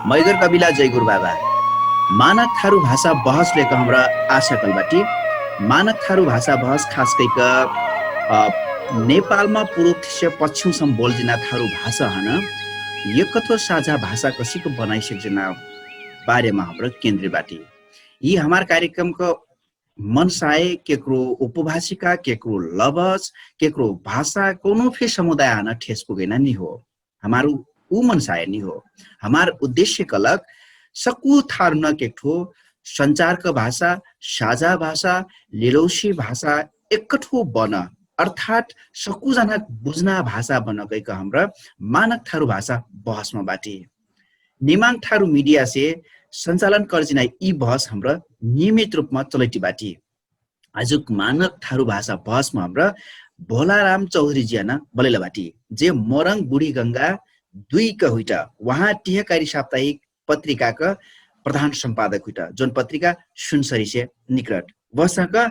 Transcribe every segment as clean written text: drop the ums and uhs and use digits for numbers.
मैगर कविला जय गुरु बाबा मानक थारू भाषा बहस लेकर हमरा आशा कलबाटी मानक थारू भाषा बहस खास करके नेपालमा पूर्व से पश्चिम सम बोलजिना थारू भाषा हन यो कथो साझा भाषा कसिको बनाइसक्जना बारेमा हाम्रो केन्द्रीय बाटी यी हमार कार्यक्रम को मनसाय केकरो उपभाषिका केकरो लवज केकरो भाषा कोनो फे समुदाय आना ठेस पुगेना नि हो हमारो ऊ मनसाय नि हो हमार उद्देश्य कलक सकु थार्न केठो संचार का भाषा साझा भाषा लिलौसी भाषा एकठो बन अर्थात सकु जना बुझ्ना भाषा बन गएको हाम्रो मानक थारू भाषा बहसमा बाटी निमाङ थारू मिडिया से सञ्चालन कर्जिना यी बहस हाम्रो नियमित रूपमा चलैटी बाटी आजुक मानक थारू भाषा बहसमा हाम्रो भोलाराम चौधरी जियाना बलेला बाटी जे मोरङ बुढी गंगा 2 का हुइटा वहाँ टिहकारी साप्ताहिक पत्रिका का प्रधान संपादक हुइटा जोन पत्रिका सुनसरी से निकट वसका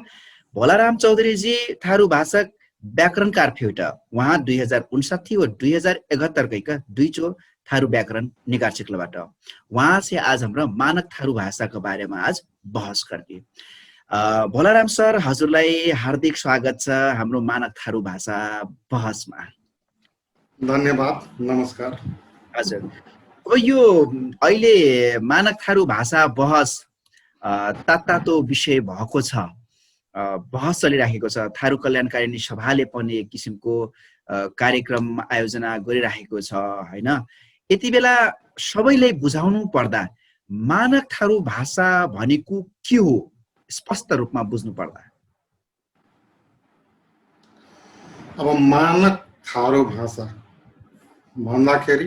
भोलाराम चौधरी जी थारू भाषा व्याकरणकार फेउटा वहाँ 2059 व 2071 कैका दुईचो थारू व्याकरण निकाल सिक्लबाट वहाँ से आज हाम्रो मानक थारू भाषा को बारेमा आज बहस करके भोलाराम सर हजुरलाई हार्दिक स्वागत छ हाम्रो मानक थारू भाषा बहसमा धन्यवाद नमस्कार हजुर यो अहिले मानक थारू भाषा बहस तातो विषय भएको छ बहस चलिरहेको छ थारू कल्याणकारिणी सभाले पनि एक किसिमको कार्यक्रम आयोजना गरिरहेको छ हैन यति बेला सबैलाई बुझाउनु पर्दा मानक थारू भाषा भनेको के हो स्पष्ट रूपमा बुझ्नु पर्दा अब मानक थारू भाषा भन्दाखेरि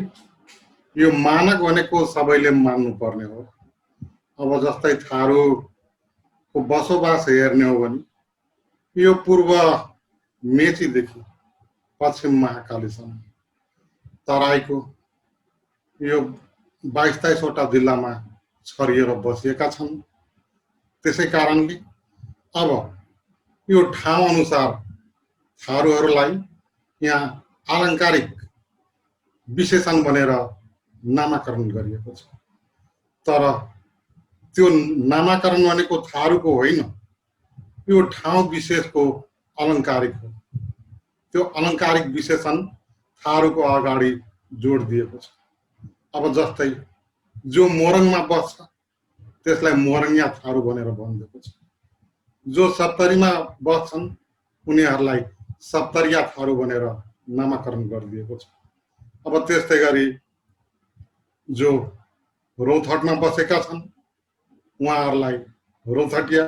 यो मानक भनेको सबैले मान्नु पर्ने हो अब जस्तै थारूको बसोबास हेर्ने हो भने यो पूर्व मेचीदेखि पश्चिम महाकालीसम्म तराईको यो 22-23 वटा जिल्लामा छरिएर बसिएका छन् त्यसै कारणले अब यो ठाउँ अनुसार थारूहरूलाई यहाँ आलङ्कारिक विशेषण बनेर नामाकरण गरिएको छ तर त्यो नामाकरण भनेको थारूको होइन यो ठाउँ विशेषको अलङ्कारिक हो त्यो अलङ्कारिक विशेषण थारूको अगाडि जोड दिएको छ अब जस्तै जो मोरङमा बस्छ त्यसलाई मोरङिया थारू भनेर भनिएको छ जो सप्तरीमा बस्छन् उनीहरूलाई सप्तरिया थारू भनेर नामाकरण गरिदिएको छ अब त्यस्तै गरी जो रौथटमा बसेका छन् उहाँहरूलाई रौथटिया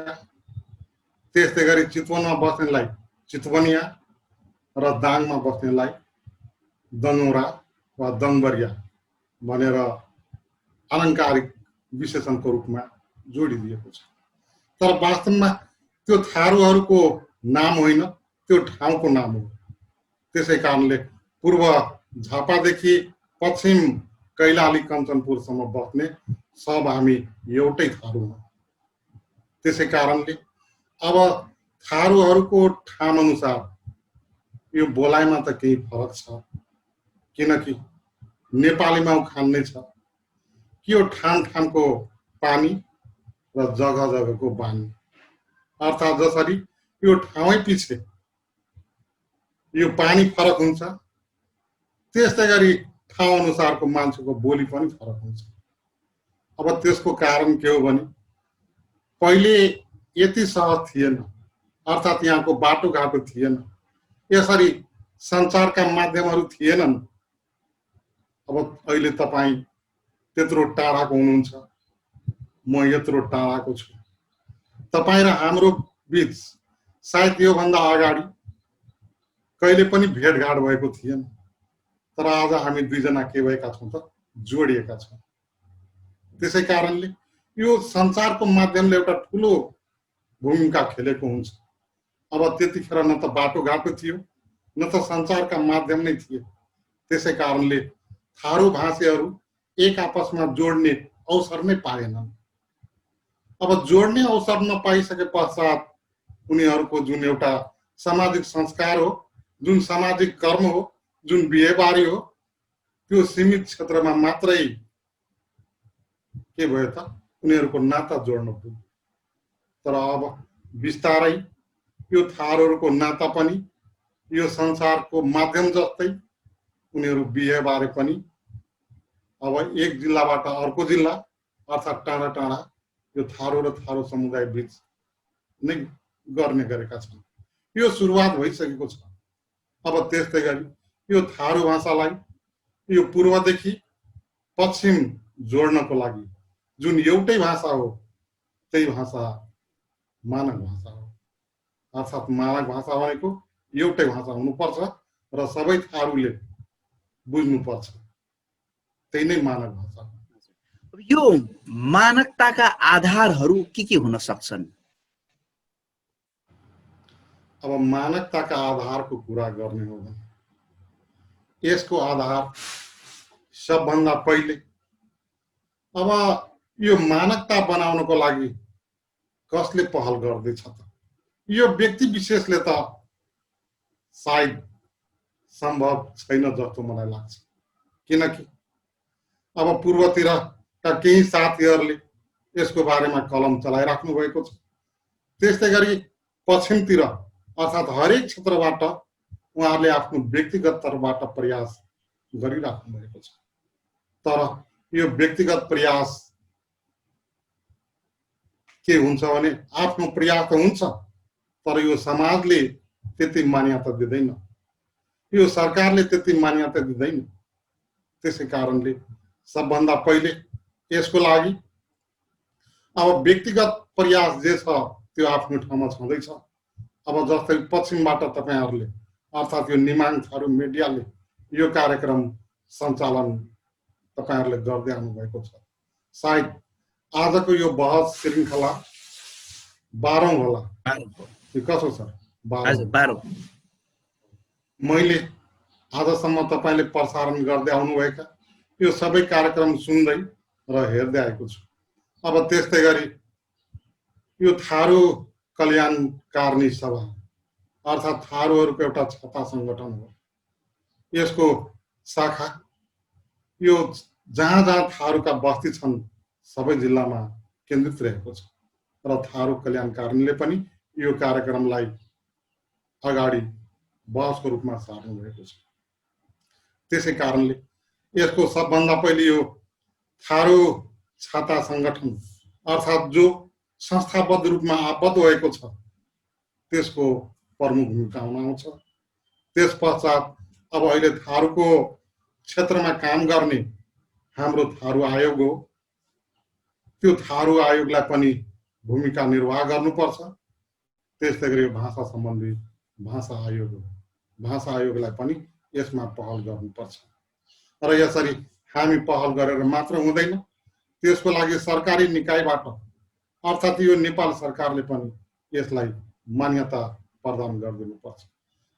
त्यस्तै गरी चितवनमा बस्नेलाई चितवनिया र दाङमा बस्नेलाई दङौरा वा दङबरिया भनेर आलङ्कारिक विशेषणको रूपमा जोडिदिएको छ तर वास्तवमा त्यो थारूहरूको नाम होइन त्यो ठाउँको नाम हो त्यसै कारणले पूर्व झापादेखि पश्चिम कैलाली कञ्चनपुरसम्म बस्ने सब हामी एउटै थारू हौं त्यसै कारणले अब थारूहरूको ठाम अनुसार यो बोलाइमा त केही फरक छ किनकि नेपालीमा उखान नै छ कि यो ठाम ठामको पानी र जग्गा जग्गाको बानी अर्थात् जसरी यो ठाउँै पछि यो पानी फरक हुन्छ त्यस्तै गरी ठाउँ अनुसारको मान्छेको बोली पनि फरक हुन्छ अब त्यसको कारण के हो भने पहिले यति सहज थिएन अर्थात् यहाँको बाटोघाटो थिएन यसरी सञ्चारका माध्यमहरू थिएनन् अब अहिले तपाईं त्यत्रो टाढाको हुनुहुन्छ म यत्रो टाढाको छु तपाईं र हाम्रो बीच सायद योभन्दा अगाडि कहिले पनि भेटघाट भएको थिएन तर आज हामी दुईजना के भएका छौं त जोडिएका छौं त्यसै कारणले यो सञ्चारको माध्यमले एउटा ठूलो भूमिका खेलेको हुन्छ अब त्यतिखेर न त बाटोघाटो थियो न त सञ्चारका माध्यम नै थिए त्यसै कारणले थारू भाषीहरू एक आपसमा जोड्ने अवसर नै पाएनन् अब जोड्ने अवसर नपाइसके पश्चात उनीहरूको जुन एउटा सामाजिक संस्कार हो जुन सामाजिक कर्म हो जुन बिहेबारी हो त्यो सीमित क्षेत्रमा मात्रै के भयो त उनीहरूको नाता जोड्न पुग्यो। तर अब बिस्तारै यो थारूहरूको नाता पनि यो संसारको माध्यम जस्तै उनीहरू बिहे बारे पनि अब एक जिल्लाबाट अर्को जिल्ला अर्थात् टाढा टाढा यो थारू र थारू समुदाय बीच नै गर्ने गरेका छन्। यो सुरुवात भइसकेको छ। अब त्यस्तै गरी यो थारू भाषालाई यो पूर्वदेखि पश्चिम जोड्नको लागि जुन एउटै भाषा हो त्यही भाषा मानक भाषा हो। अर्थात् मानक भाषा भनेको एउटै भाषा हुनुपर्छ र सबै थारूले बुझ्नुपर्छ, त्यही नै मानक भाषा हो। यो मानकताका आधारहरू के हुन सक्छन्? अब मानकताका आधारको कुरा गर्ने हो भने यसको आधार सबभन्दा पहिले अब यो मानकता बनाउनको लागि कसले पहल गर्दैछ त? यो व्यक्ति विशेषले त सायद सम्भव छैन जस्तो मलाई लाग्छ। किनकि अब पूर्वतिरका केही साथीहरूले यसको बारेमा कलम चलाइराख्नु भएको छ। त्यस्तै गरी पश्चिमतिर अर्थात् हरेक क्षेत्रबाट उहाँहरूले आफ्नो व्यक्तिगत तर्फबाट प्रयास गरिराख्नु भएको छ। तर यो व्यक्तिगत प्रयास के हुन्छ भने आफ्नो प्रयास त हुन्छ तर यो समाजले त्यति मान्यता दिँदैन, यो सरकारले त्यति मान्यता दिँदैन। त्यसै कारणले सबभन्दा पहिले यसको लागि अब व्यक्तिगत प्रयास जे छ त्यो आफ्नो ठाउँमा छँदैछ। अब जस्तै पश्चिमबाट तपाईहरुले अर्थात् यो निमाङ थारू मिडियाले यो कार्यक्रम सञ्चालन तपाईहरुले गर्दै आउनु भएको छ। सायद आजको यो बहस श्रृङ्खला 12औं होला। यो कसो छ? 12। मैले आजसम्म तपाईले प्रसारण गर्दै आउनुभएका यो सबै कार्यक्रम सुन्दै र हेर्दै आएको छु। अब त्यस्तै गरी यो थारू कल्याणकारिणी सभा अर्थात् थारूहरूको एउटा छाता संगठन हो। यसको शाखा यो जहाँ जहाँ थारूका बस्ती छन् सबै जिल्लामा केन्द्रित रहेको छ र थारू कल्याणकारिणीले पनि यो कार्यक्रमलाई अगाडि बहसको रूपमा सार्नु भएको छ। त्यसै कारणले यसको सबभन्दा पहिले यो थारू छाता संगठन अर्थात् जो संस्थाबद्ध रूपमा आबद्ध भएको छ त्यसको प्रमुख भूमिका हुन आउँछ। त्यस पश्चात अब अहिले थारूको क्षेत्रमा काम गर्ने हाम्रो थारू आयोग हो। त्यो थारू आयोगलाई पनि भूमिका निर्वाह गर्नुपर्छ। त्यस्तै गरी भाषा सम्बन्धी भाषा आयोग हो। भाषा आयोगलाई पनि यसमा पहल गर्नुपर्छ र यसरी हामी पहल गरेर मात्र हुँदैन, त्यसको लागि सरकारी निकायबाट अर्थात् यो नेपाल सरकारले पनि यसलाई मान्यता प्रदान गरिदिनुपर्छ।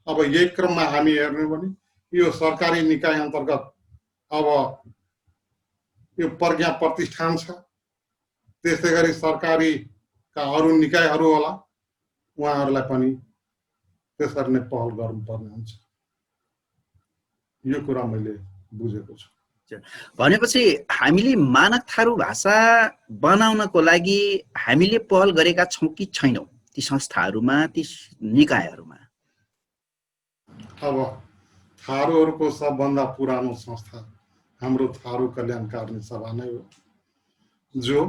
अब यही क्रममा हामी हेर्ने भने यो सरकारी निकाय अन्तर्गत अब यो प्रज्ञा प्रतिष्ठान छ। त्यस्तै गरी सरकारीका अरू निकायहरू होला, उहाँहरूलाई पनि त्यसरी नै पहल गर्नुपर्ने हुन्छ। यो कुरा मैले बुझेको छु। भनेपछि हामीले मानक थारू भाषा बनाउनको लागि हामीले पहल गरेका छौं कि छैनौं ती संस्थाहरूमा, ती निकायहरूमा? अब थारूहरूको सबभन्दा पुरानो संस्था हाम्रो थारू कल्याणकारिणी सभा नै हो, जो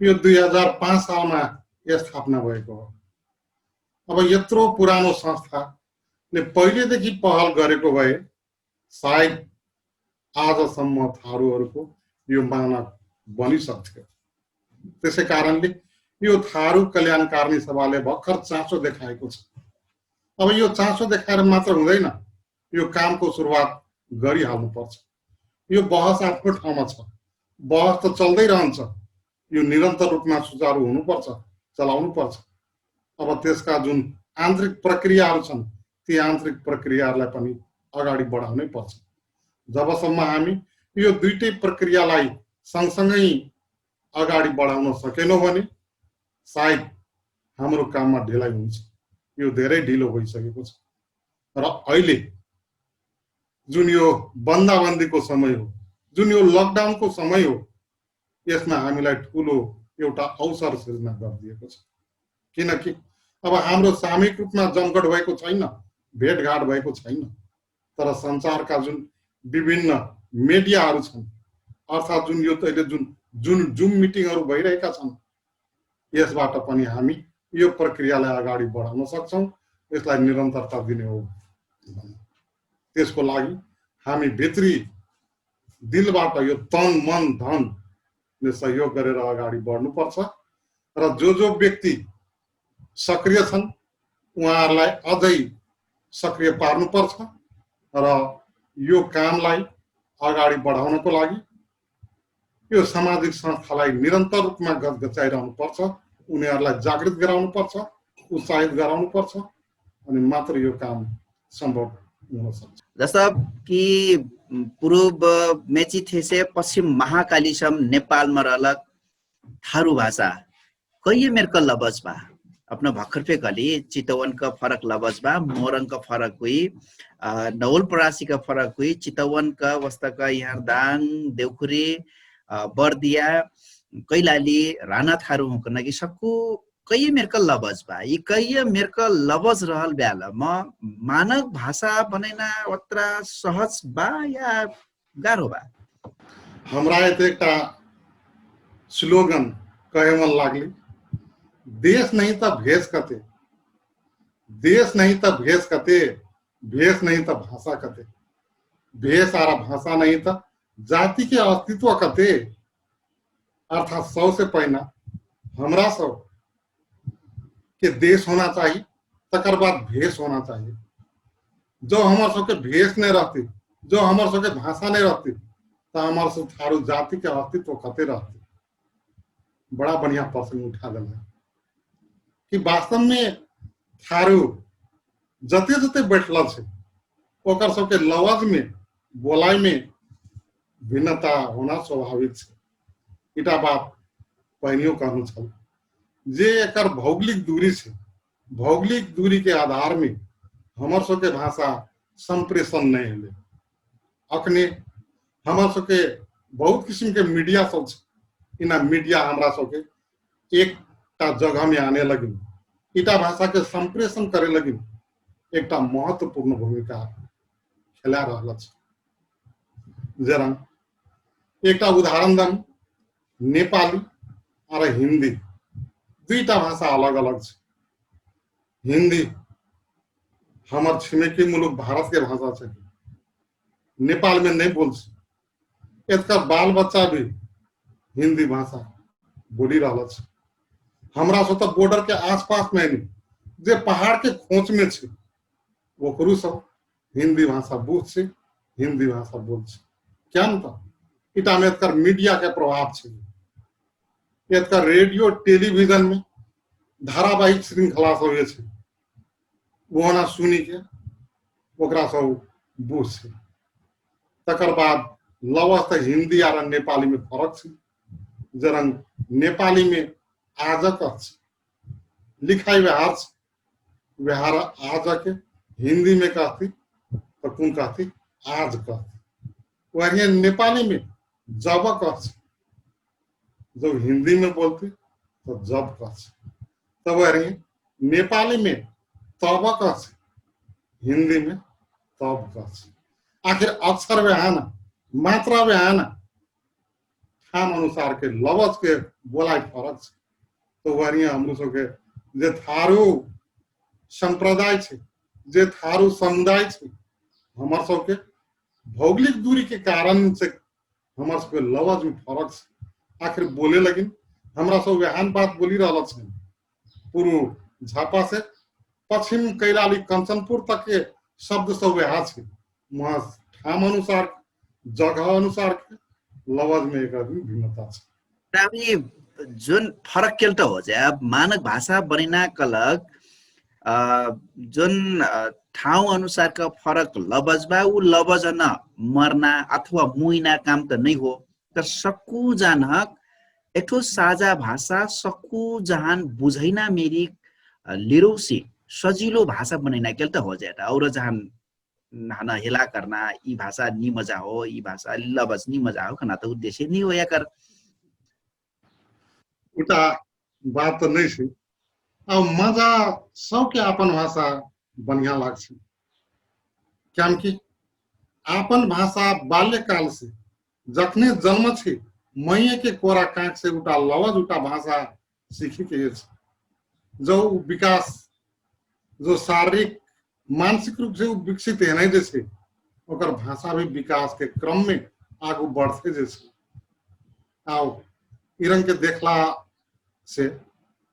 यो 2005 सालमा स्थापना भएको हो। अब यत्रो पुरानो संस्थाले पहिलेदेखि पहल गरेको भए सायद आजसम्म थारूहरूको यो मानक बनिसक्थ्यो। त्यसै कारणले यो थारू कल्याणकारिणी सभाले भर्खर चासो देखाएको छ। अब यो चासो देखाएर मात्र हुँदैन, यो कामको सुरुवात गरिहाल्नुपर्छ। यो बहस आफ्नो ठाउँमा छ, बहस त चल्दै रहन्छ, यो निरन्तर रूपमा सुचारू हुनुपर्छ, चलाउनुपर्छ। अब त्यसका जुन आन्तरिक प्रक्रियाहरू छन् ती आन्तरिक प्रक्रियाहरूलाई पनि अगाडि बढाउनै पर्छ। जबसम्म हामी यो दुईटै प्रक्रियालाई सँगसँगै अगाडि बढाउन सकेनौं भने सायद हाम्रो काममा ढिलाइ हुन्छ। यो धेरै ढिलो भइसकेको छ र अहिले जुन यो बन्दाबन्दीको समय हो, जुन यो लकडाउनको समय हो, यसमा हामीलाई ठुलो एउटा अवसर सृजना गरिदिएको छ। किनकि अब हाम्रो सामूहिक रूपमा जमघट भएको छैन, भेटघाट भएको छैन, तर संसारका जुन विभिन्न मिडियाहरू छन्, अर्थात् जुन यो अहिले जुन जुम मिटिङहरू भइरहेका छन्, यसबाट पनि हामी यो प्रक्रियालाई अगाडि बढाउन सक्छौँ। यसलाई निरन्तरता दिने हो। त्यसको लागि हामी भित्री दिलबाट यो तन मन धनले सहयोग गरेर अगाडि बढ्नुपर्छ र जो व्यक्ति सक्रिय छन् उहाँहरूलाई अझै सक्रिय पार्नुपर्छ र यो कामलाई अगाडि बढाउनको लागि यो सामाजिक संस्थालाई निरन्तर रूपमा गजगचाइरहनुपर्छ, उनीहरूलाई जागृत गराउनुपर्छ, उत्साहित गराउनुपर्छ, अनि मात्र यो काम सम्भव हुन सक्छ। जस्ता कि पूर्व मेचीथेसे पश्चिम महाकालीसम नेपालमा रहलक थारू भाषा कई मेरका लबज बा अपना भर्खर पे कली चितवन का फरक लबज बा, मोरंग का फरक हुई, नवलपरासी का फरक हुई, चितवन का वस्ता का यहाँ दाङ देवखुरी बर्दिया कैलाली राणा थारू होकन कि सबको कई मेरका लबज बा। ये कई मेरका लबज रहल ब्याल म मानक भाषा बनेना अत्रा सहज बा या गाह्रो बा? हमरा एउटा स्लोगन कहे मन लागली, देश नहीं तो भेष कते, देश नहीं तो भेष कते, भेष नहीं तो भाषा कते, भेष आरा भाषा नहीं तो जाति के अस्तित्व कते। अर्थात 100 से पहला हमरा सब के देश होना चाहिए, तकर बाद भेष होना चाहिए। जो हमारे सबके भेष नहीं रहती, जो हमारे सबके भाषा नहीं रहती, तो हमारे सब थारू जाति के अस्तित्व कते रहती। बड़ा बढ़िया प्रश्न उठा दिला कि वास्तव में थारू जते जते बैठल छे ओकर सबके लवज में बोलाई में भिन्नता होना स्वाभाविक छे। इटा बात पहिनियो कहनु छल जे एकर भौगोलिक दूरी छे, भौगोलिक दूरी के आधार में हमर सबके भाषा संप्रेषण नहीं होले। अखने हमर सबके बहुत किस्म के मीडिया सब छे, इना मीडिया हमरा सबके एक जगह में आने लगी, इटा भाषा के संप्रेषण करे लगी एक महत्वपूर्ण भूमिका खेला रहल छे। जरा एक उदाहरण दम, नेपाली और हिंदी दुईटा भाषा अलग अलग छे। हिंदी हमर छिमेकी मुलुक भारत के भाषा छे, नेपाल में नहीं बोल छे। इसका बाल बच्चा भी हिंदी भाषा बोली रहल छे। हमरा सब तो बॉर्डर के आसपास में नहीं, जे पहाड़ के खोच में छे ओकरो सब हिंदी भाषा बुझ छे, हिंदी भाषा बोल छे। क्या मतलब इटा में एकर मीडिया के प्रभाव छे। एकर रेडियो टेलीविजन में धारावाहिक श्रृंखला सब ये छे, वो ना सुनी के ओकरा सब बुझ छे। तकर बाद लवस्त हिंदी और नेपाली में फरक छे। जरा नेपाली में आजक लिखाई व्यवहार व्यवहार आजक, हिंदी में कहती तो कौन कहती आज कहती। वही नेपाली में जब कह, जब हिंदी में बोलती तो जब कह, तो वही नेपाली में तब कह, हिंदी में तब कह। आखिर अक्षर व्यहाना मात्रा व्यहाना ठाम अनुसार के लवज के बोलाई फरक छे। तो वही हमरो सबके जे थारू संप्रदाय छे, जे थारू समुदाय छे, हमर सबके भौगोलिक दूरी के कारण से हमर सबके लवज में फरक छे। आखिर बोले लगिन हमरा सब व्याहान बात बोली रहल छे। पूर्व झापा से पश्चिम कैलाली कंचनपुर तक के शब्द सब व्याहा छे। वहाँ ठाम अनुसार जगह अनुसार के लवज में एक भिन्नता छे। अभी जुन फरक केल्टा हो जाए मानक भाषा बनिना कलक जुन ठाउँ अनुसार का फरक लबज बा उ लबज न मरना अथवा मुइना काम त नहीं हो, तर सक्कु जानक एठो साझा भाषा सक्कु जहान बुझैना मेरी लिरोसी सजिलो भाषा बनिना केल्टा हो जाए और जहान हाना हेला करना ई भाषा नी मजा हो, ई भाषा लबज नी मजा हो, खना तो उद्देश्य नहीं हो या कर उटा बात तो नहीं छी। अब मजा सबके अपन भाषा बढ़िया लाग्छ, क्याकि अपन भाषा बाल्यकाल से जखने जन्म छी मैये के कोरा कांख से उटा लवज उटा भाषा सीखी के जो विकास, जो शारीरिक मानसिक रूप से विकसित है नहीं जैसे ओकर भाषा भी विकास के क्रम में आगू बढ़ते जैसे आओ इरंग के देखला से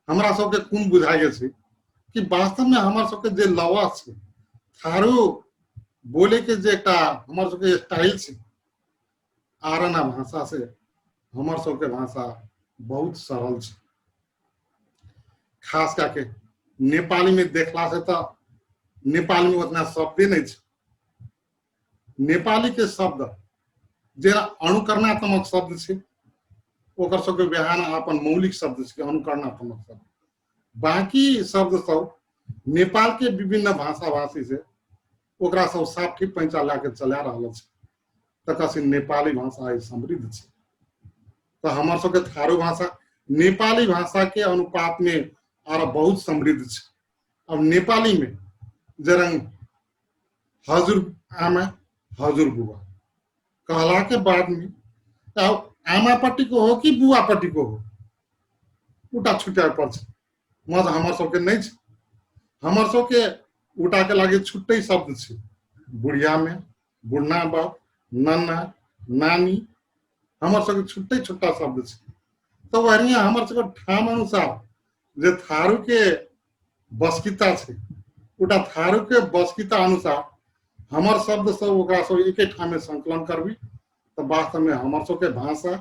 हमरा सबके कोन बुझाइए छै कि वास्तव में हमर सबके जे लवा छै थारू बोले के जे एकटा हमर सबके स्टाइल छै आरना भाषा से हमर सबके भाषा बहुत सरल छै। खास करके नेपाली में देखला से तो नेपाली में उतना शब्द नहीं छै। नेपाली के शब्द जेना अनुकरणात्मक शब्द छै ओकर सबके व्यवहार अपन मौलिक शब्द छै अनुकरणात्मक शब्द। बाकी शब्द सब नेपाल के विभिन्न भाषा भाषी से ओकरा सब साफ ठीक पैंचा लाके चला रहल छै तकसी नेपाली भाषा आई समृद्ध छै। तो हमर सबके थारू भाषा नेपाली भाषा के अनुपात में आर बहुत समृद्ध छै। अब नेपाली में जरंग हजुर आमा हजुर बुआ कहला के बाद में अब आमा पट्टी को हो कि बुआ पट्टी को हो उटा छुट्या पर्छ। मज हमर सबके नहीं छै। हमर सबके उटा के लागे छुट्टै शब्द छै। बुढ़िया में बुढ़ना बाप नन्ना नानी हमर सबके छुट्टै छुट्टा शब्द छै। तो वहिया हमर सबके ठाम अनुसार जे थारू के बसकिता छै उटा थारू के बसकिता अनुसार हमर शब्द सब ओकरा सब एके ठाम में संकलन करबी तो वास्तव में हमर सबके भाषा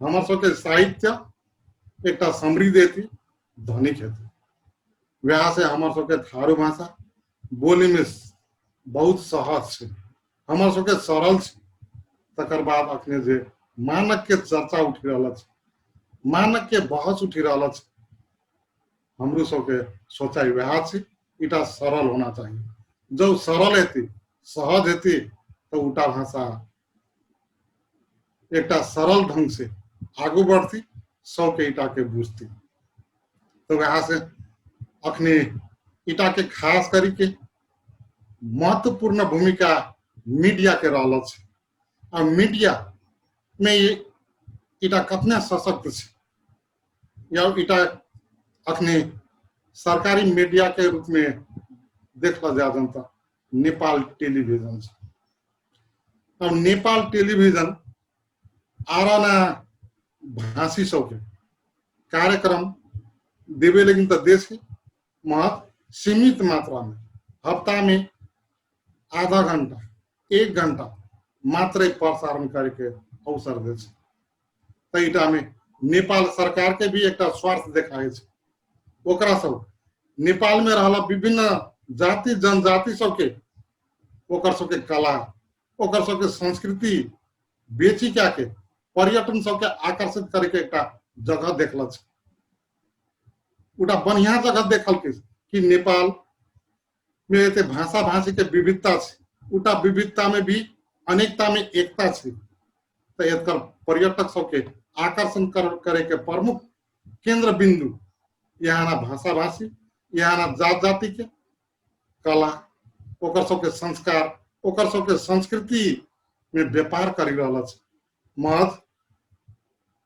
हमर सबके साहित्य एकटा समृद्ध हेती धनिक हेती। वहाँ से हमर सबके थारू भाषा बोली में बहुत सहज छै हमर सबके सरल छै। तकर बाद अखने जे मानक के चर्चा उठी रहल छै मानक के बहस उठी रहल छै हमरो सबके सोचाई वहाँ छै इटा सरल होना चाहिए। जो सरल हेती सहज हेती तो उटा भाषा एकटा सरल ढंग से आगू बढ़ती सबके इटा के बुझती। तो वहाँ से अखने इटा के खास करी के महत्वपूर्ण भूमिका मीडिया के रहल छै। और मीडिया में इटा कतना सशक्त छै या इटा अखने सरकारी मीडिया के रूप में देखला जा जनता नेपाल टेलीविजन छै। अब नेपाल टेलीविजन आराना भाषी सबके कार्यक्रम देवे लेकिन तो देश के महत्व सीमित मात्रा में हफ्ता में आधा घंटा 1 घंटा मात्र प्रसारण करके अवसर दे छै। तो इटा में नेपाल सरकार के भी एक स्वार्थ देखाए छै। ओकरा सब नेपाल में रहला विभिन्न जाति जनजाति सबके ओकर सबके कला ओकर सबके संस्कृति बेची क्या के पर्यटन सबके आकर्षित करके एक जगह देखल छै। उटा बढ़िया जगह देखल के कि नेपाल में एते भाषा भाषी के विविधता छै उटा विविधता में भी अनेकता में एकता छै। तो एकर पर्यटक सबके आकर्षण करे के प्रमुख केंद्र बिंदु यहाँ भाषा भाषी यहाँ जात जाति के कला ओकर सबके संस्कार ओकर सबके संस्कृति में व्यापार करी रहल छै। महज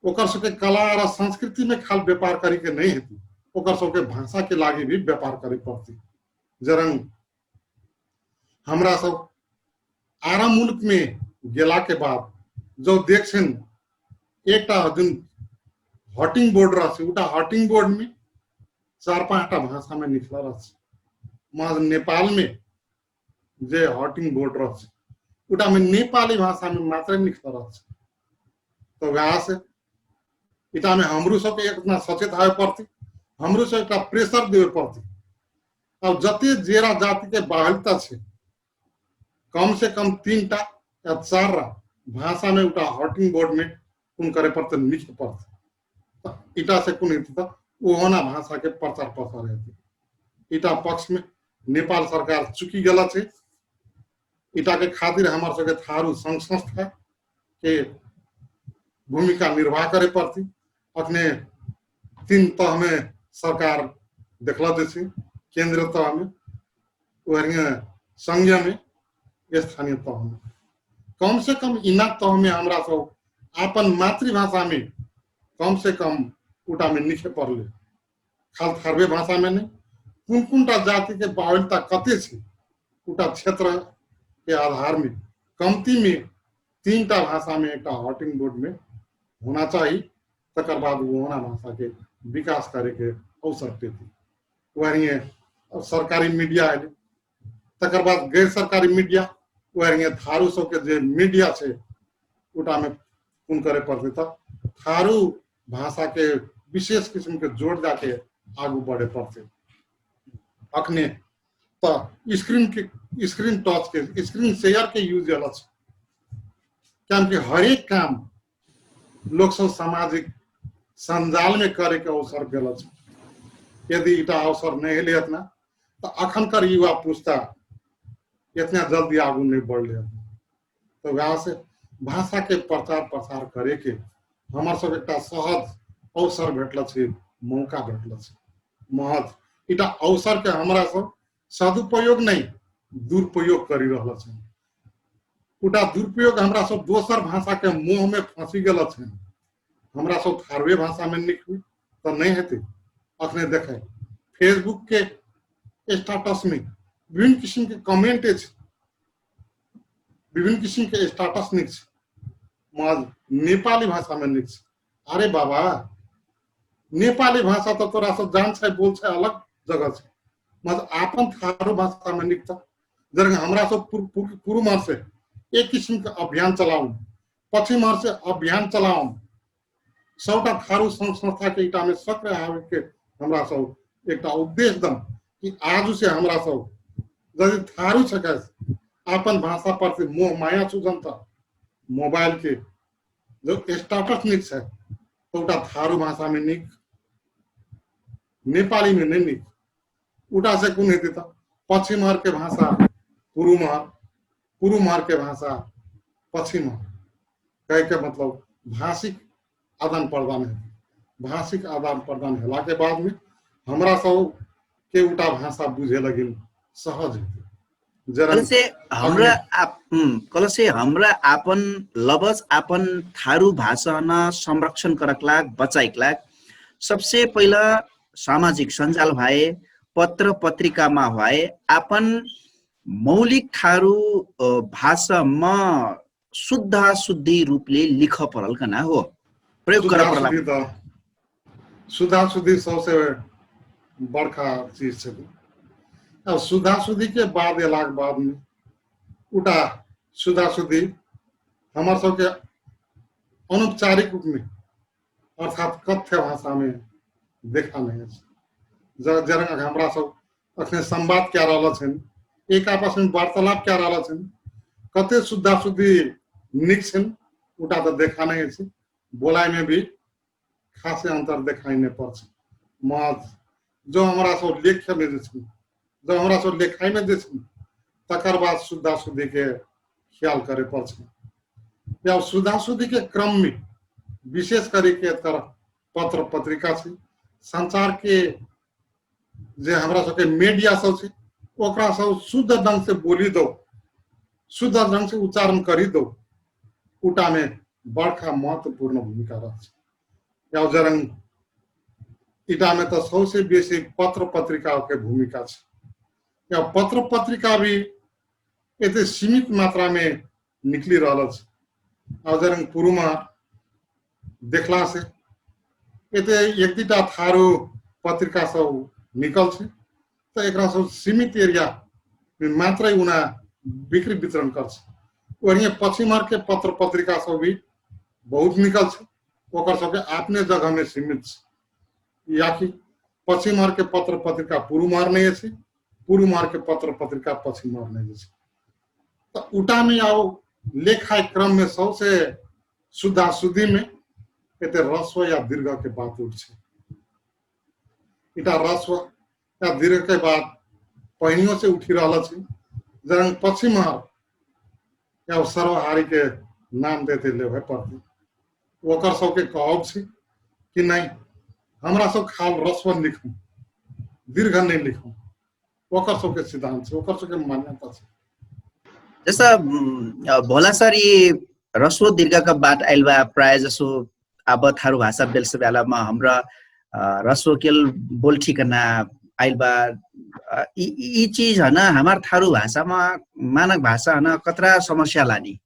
ओकर सबके कला और संस्कृति में खाल व्यापार करी के नहीं हेती ओकर सबके भाषा के लागे भी व्यापार करे पड़ती। जरंग हमरा सब आरा मुल्क में गेला के बाद जो देखछन एकटा दिन हटिंग बोर्ड रह छै उटा हटिंग बोर्ड में 4-5टा भाषा में लिखला रह छै। मज नेपाल में जे हटिंग बोर्ड रह छै उटा में नेपाली भाषा में मात्र लिखला रह छै। तो वहाँ से इटा में हमरो सब एक इतना सचेत आवे पड़ती हमरो सब एक प्रेशर देवे पड़ती। अब जते जेरा जाति के बाहुलता छै कम से कम 3टा या 4 भाषा में उटा हटिंग बोर्ड में कुन करे पड़ते लिखे पड़ते। इटा से कुन हेती तो ओहना भाषा के प्रचार प्रसार हेती। इटा पक्ष में नेपाल सरकार चुकी गला छै। इटा के खातिर हमार सबके थारू संघ संस्था के भूमिका निर्वाह करे पड़ती। अपने तीन तह में सरकार देखला देसी, केंद्र तह में, वहीं संघीय में, स्थानीय तह में। कम से कम इना तह में हमरा सब अपन मातृभाषा में कम से कम उटा में लिखे पड़ले, खाल थारवे भाषा में नहीं। कुन जाति के बाहुल्यता कते छे उटा क्षेत्र के आधार में कमती में 3टा भाषा में एक हॉटिंग बोर्ड में होना चाहिए। तकर बाद वो होना भाषा के विकास करे के अवसर देती। वहीं सरकारी मीडिया है, तकर बाद गैर सरकारी मीडिया, वहीं थारू सब के जे मीडिया से उटा में कुन करे पड़ते था। थारू भाषा के विशेष किस्म के जोड़ जाके आगू बढ़े पड़ते। अखने तो स्क्रीन टच के, स्क्रीन शेयर के यूज अलग, क्योंकि हर एक काम लोग सब सामाजिक संजाल में करे के अवसर गलत। यदि इटा अवसर नहीं ले इतना तो अखन कर युवा पुस्ता इतना जल्दी आगू नहीं बढ़ ले। तो वहाँ से भाषा के प्रचार प्रसार करे के हमार सब एक सहज अवसर भेटल, मौका भेटल। महज इटा अवसर के हमारा सब सदुपयोग नहीं दुरुपयोग करी रहल छै। उटा दुरुपयोग हमरा सब दोसर भाषा के मोह में फंसी गल छै। हमरा सब थारवे भाषा में लिखबी तो नहीं हेते। अखने देखे फेसबुक के स्टेटस में विभिन्न किस्म के कमेंट, विभिन्न किस्म के स्टेटस निक मज नेपाली भाषा में निक। अरे बाबा, नेपाली भाषा तो तोरा सब जान छै, बोल छै, अलग जगह छै। मज आपन थारू भाषा में निकता जर हमरा सब पूर्व मार से एक किस्म के अभियान चलाऊ, पश्चिम मार से अभियान चलाऊ, सबटा थारू संस्था के इटा में सक्रिय आवे के हमरा सब एक उद्देश्य दम कि आज से हमरा सब यदि थारू छके अपन भाषा पर से मोह माया सुजन था मोबाइल के जो स्टेटस निक है तो उटा थारू भाषा में निक, नेपाली में नहीं निक। उटा से कुन हेती था पश्चिम के भाषा पूर्व के भाषा पश्चिम कह के मतलब भाषिक आदान प्रदान है। भाषिक आदान प्रदान होला के बाद में हमरा सब के उटा भाषा बुझे लगे सहज है। कल से हमरा आपन लबज आपन थारू भाषा न संरक्षण करक लाग बचाइक लाग सबसे पहला सामाजिक सञ्जाल भए पत्र पत्रिका में भए आपन मौलिक थारू भाषामा शुद्धी रूपले लिख परल कना हो, प्रयोग कर परला। शुद्धी सबसे बड़का चीज छै। अब शुद्धी के बाद एलाक बाद में उटा शुद्धी हमार सबके अनौपचारिक रूप में अर्थात कथ्य भाषा में देखा नहीं है। जरंग हमरा सब अखने संवाद क्या रहल छन, एक आपस में वार्तालाप क्या रहल छन, कते शुद्धी निक छन उटा तो देखा नहीं है। बोलाई में भी खासे अंतर देखाई नहीं पड़। मज जो हमारा सब लेख्य में जो हमारा सब लेखाई में दे तकर बाद शुद्धी के ख्याल करे पड़। या शुद्धी के क्रम में विशेष करके पत्र पत्रिका से संचार के जे हमरा सबके मीडिया सब छै ओकरा सब शुद्ध ढंग से बोली दो, शुद्ध ढंग से उच्चारण करी दो, उटा में बड़का महत्वपूर्ण भूमिका रह। या जरंग इटा में तो सबसे बेसी पत्र पत्रिका के भूमिका छै। या पत्र पत्रिका भी एते सीमित मात्रा में निकली रहल छै। और जरंग पूर्व देखला से एते एक दुटा थारू पत्रिका सब निकल छै तो एक सब सीमित एरिया में मात्र उना बिक्री वितरण कर। वही पश्चिम के पत्र पत्रिका सब भी बहुत निकल छै, ओकर सबके अपने जगह में सीमित छै। या कि पश्चिम के पत्र पत्रिका पूर्व नहीं है, पूर्व के पत्र पत्रिका पश्चिम नहीं है। तो उटा में आओ लेखाय क्रम में सबसे शुद्धी में एते रस्व या दीर्घ के बात उठ छै। इटा रस्व या दीर्घ के बाद पहिनियों से उठी रहल छै। जरंग पश्चिम या सर्वहारी के नाम देते लेवे पड़ते ओकर सबके कहब छै कि नहीं हमरा सब खाल रस्व लिखूं, दीर्घ नहीं लिखूं, ओकर सबके सिद्धांत छै, ओकर सबके मान्यता छै। जैसा भोला सर ये रस्व दीर्घ का बात आइल बा प्राय जसो अब थारू भाषा बेलसे बेलामा हमरा रस्व केल बोल ठिकना आइल बा ई चीज है ना हमार थारू भाषामा मानक भाषा है ना कतरा समस्या लानी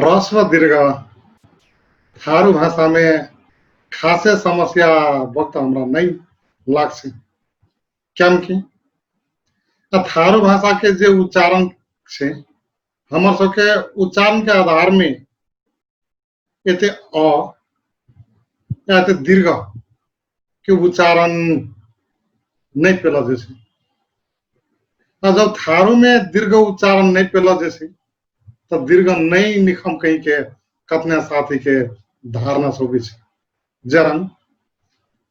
रस्व दीर्घ थारू भाषा में खासे समस्या वक्त हमरा नहीं लाग्छ, क्योंकि थारू भाषा के जे उच्चारण छे हमर सबके उच्चारण के आधार में एते अ या एते दीर्घ के उच्चारण नहीं पेला जैसे, जब थारू में दीर्घ उच्चारण नहीं पेला जैसे तब दीर्घ नहीं निखम कहीं के कतना साथी के धारणा सोबी छे। जरन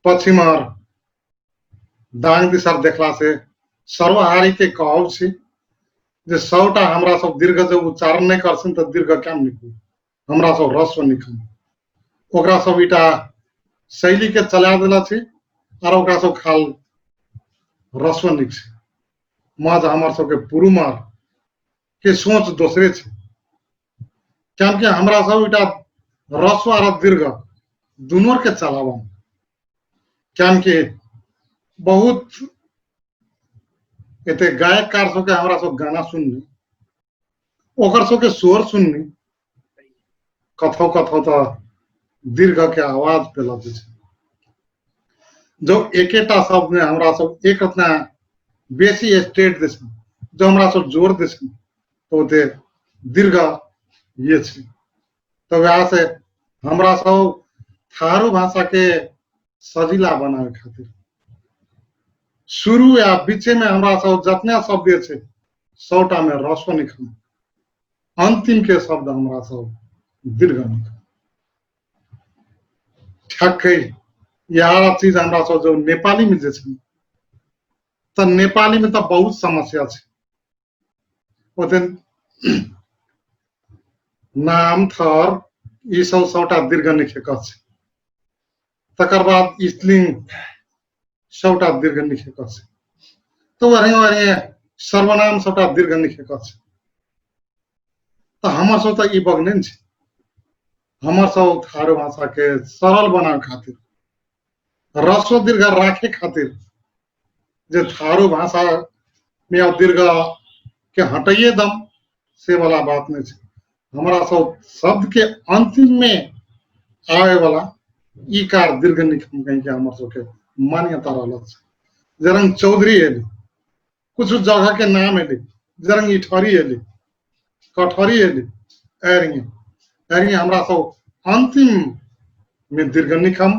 पश्चिमर दांग दिशा देखला से सर्वहारी के कहब छे जे 100टा हमरा सब दीर्घ जब उच्चारण नहीं करछन त दीर्घ केम निकलू, हमरा सब रस्व निकल, ओकरा सब इटा शैली के चला देला छे और ओकरा सब खाल रस्व निक छे। मज हमर सब के पुरुमार के सोच दोसरे छे, क्योंकि हमरा सब इटा रस्व और दीर्घ दोनों के चलावा, क्योंकि बहुत एते गायककार सब के हमरा सब गाना सुननी, ओकर सब के स्वर सुननी, कथो कथो तो दीर्घ के आवाज पे लगे छे। जो एकेटा शब्द में हमरा सब एक इतना बेसी स्टेट देछन, जो हमरा सब जोर देछन तो ते दीर्घ ये छे। तो वहाँ से हमरा सब थारू भाषा के सजिला बनावे खातिर शुरू या बीचे में हमरा सब जतना शब्द छे 100टा में रस्व निकल, अंतिम के शब्द हमरा सब दीर्घ निकल। ठक्कै यह चीज हमरा सब जो नेपाली में जे छे तो नेपाली में तो बहुत समस्या छे, ओते नाम थर ई सब 100टा दीर्घ निखेक छे, तकर बाद स्त्रीलिंग 100टा दीर्घ निखेक छे, तो वही सर्वनाम 100टा दीर्घ निखेक छे। तो हमर सब तो ई बगने छे, हमर सब थारू भाषा के सरल बनावे खातिर रस्व दीर्घ राखे खातिर जे थारू भाषा में दीर्घ के हटाइए दम से वाला बात नहीं छे। हमरा सब शब्द के अंतिम में आवे वाला ईकार दीर्घ निखम कहीं के हमर सब के मान्यता रहल छे। जरंग चौधरी एली, कुछ जगह के नाम एली, जरंग इठरी एली, कठरी एली, एरिंग हमरा सब अंतिम में दीर्घ निखम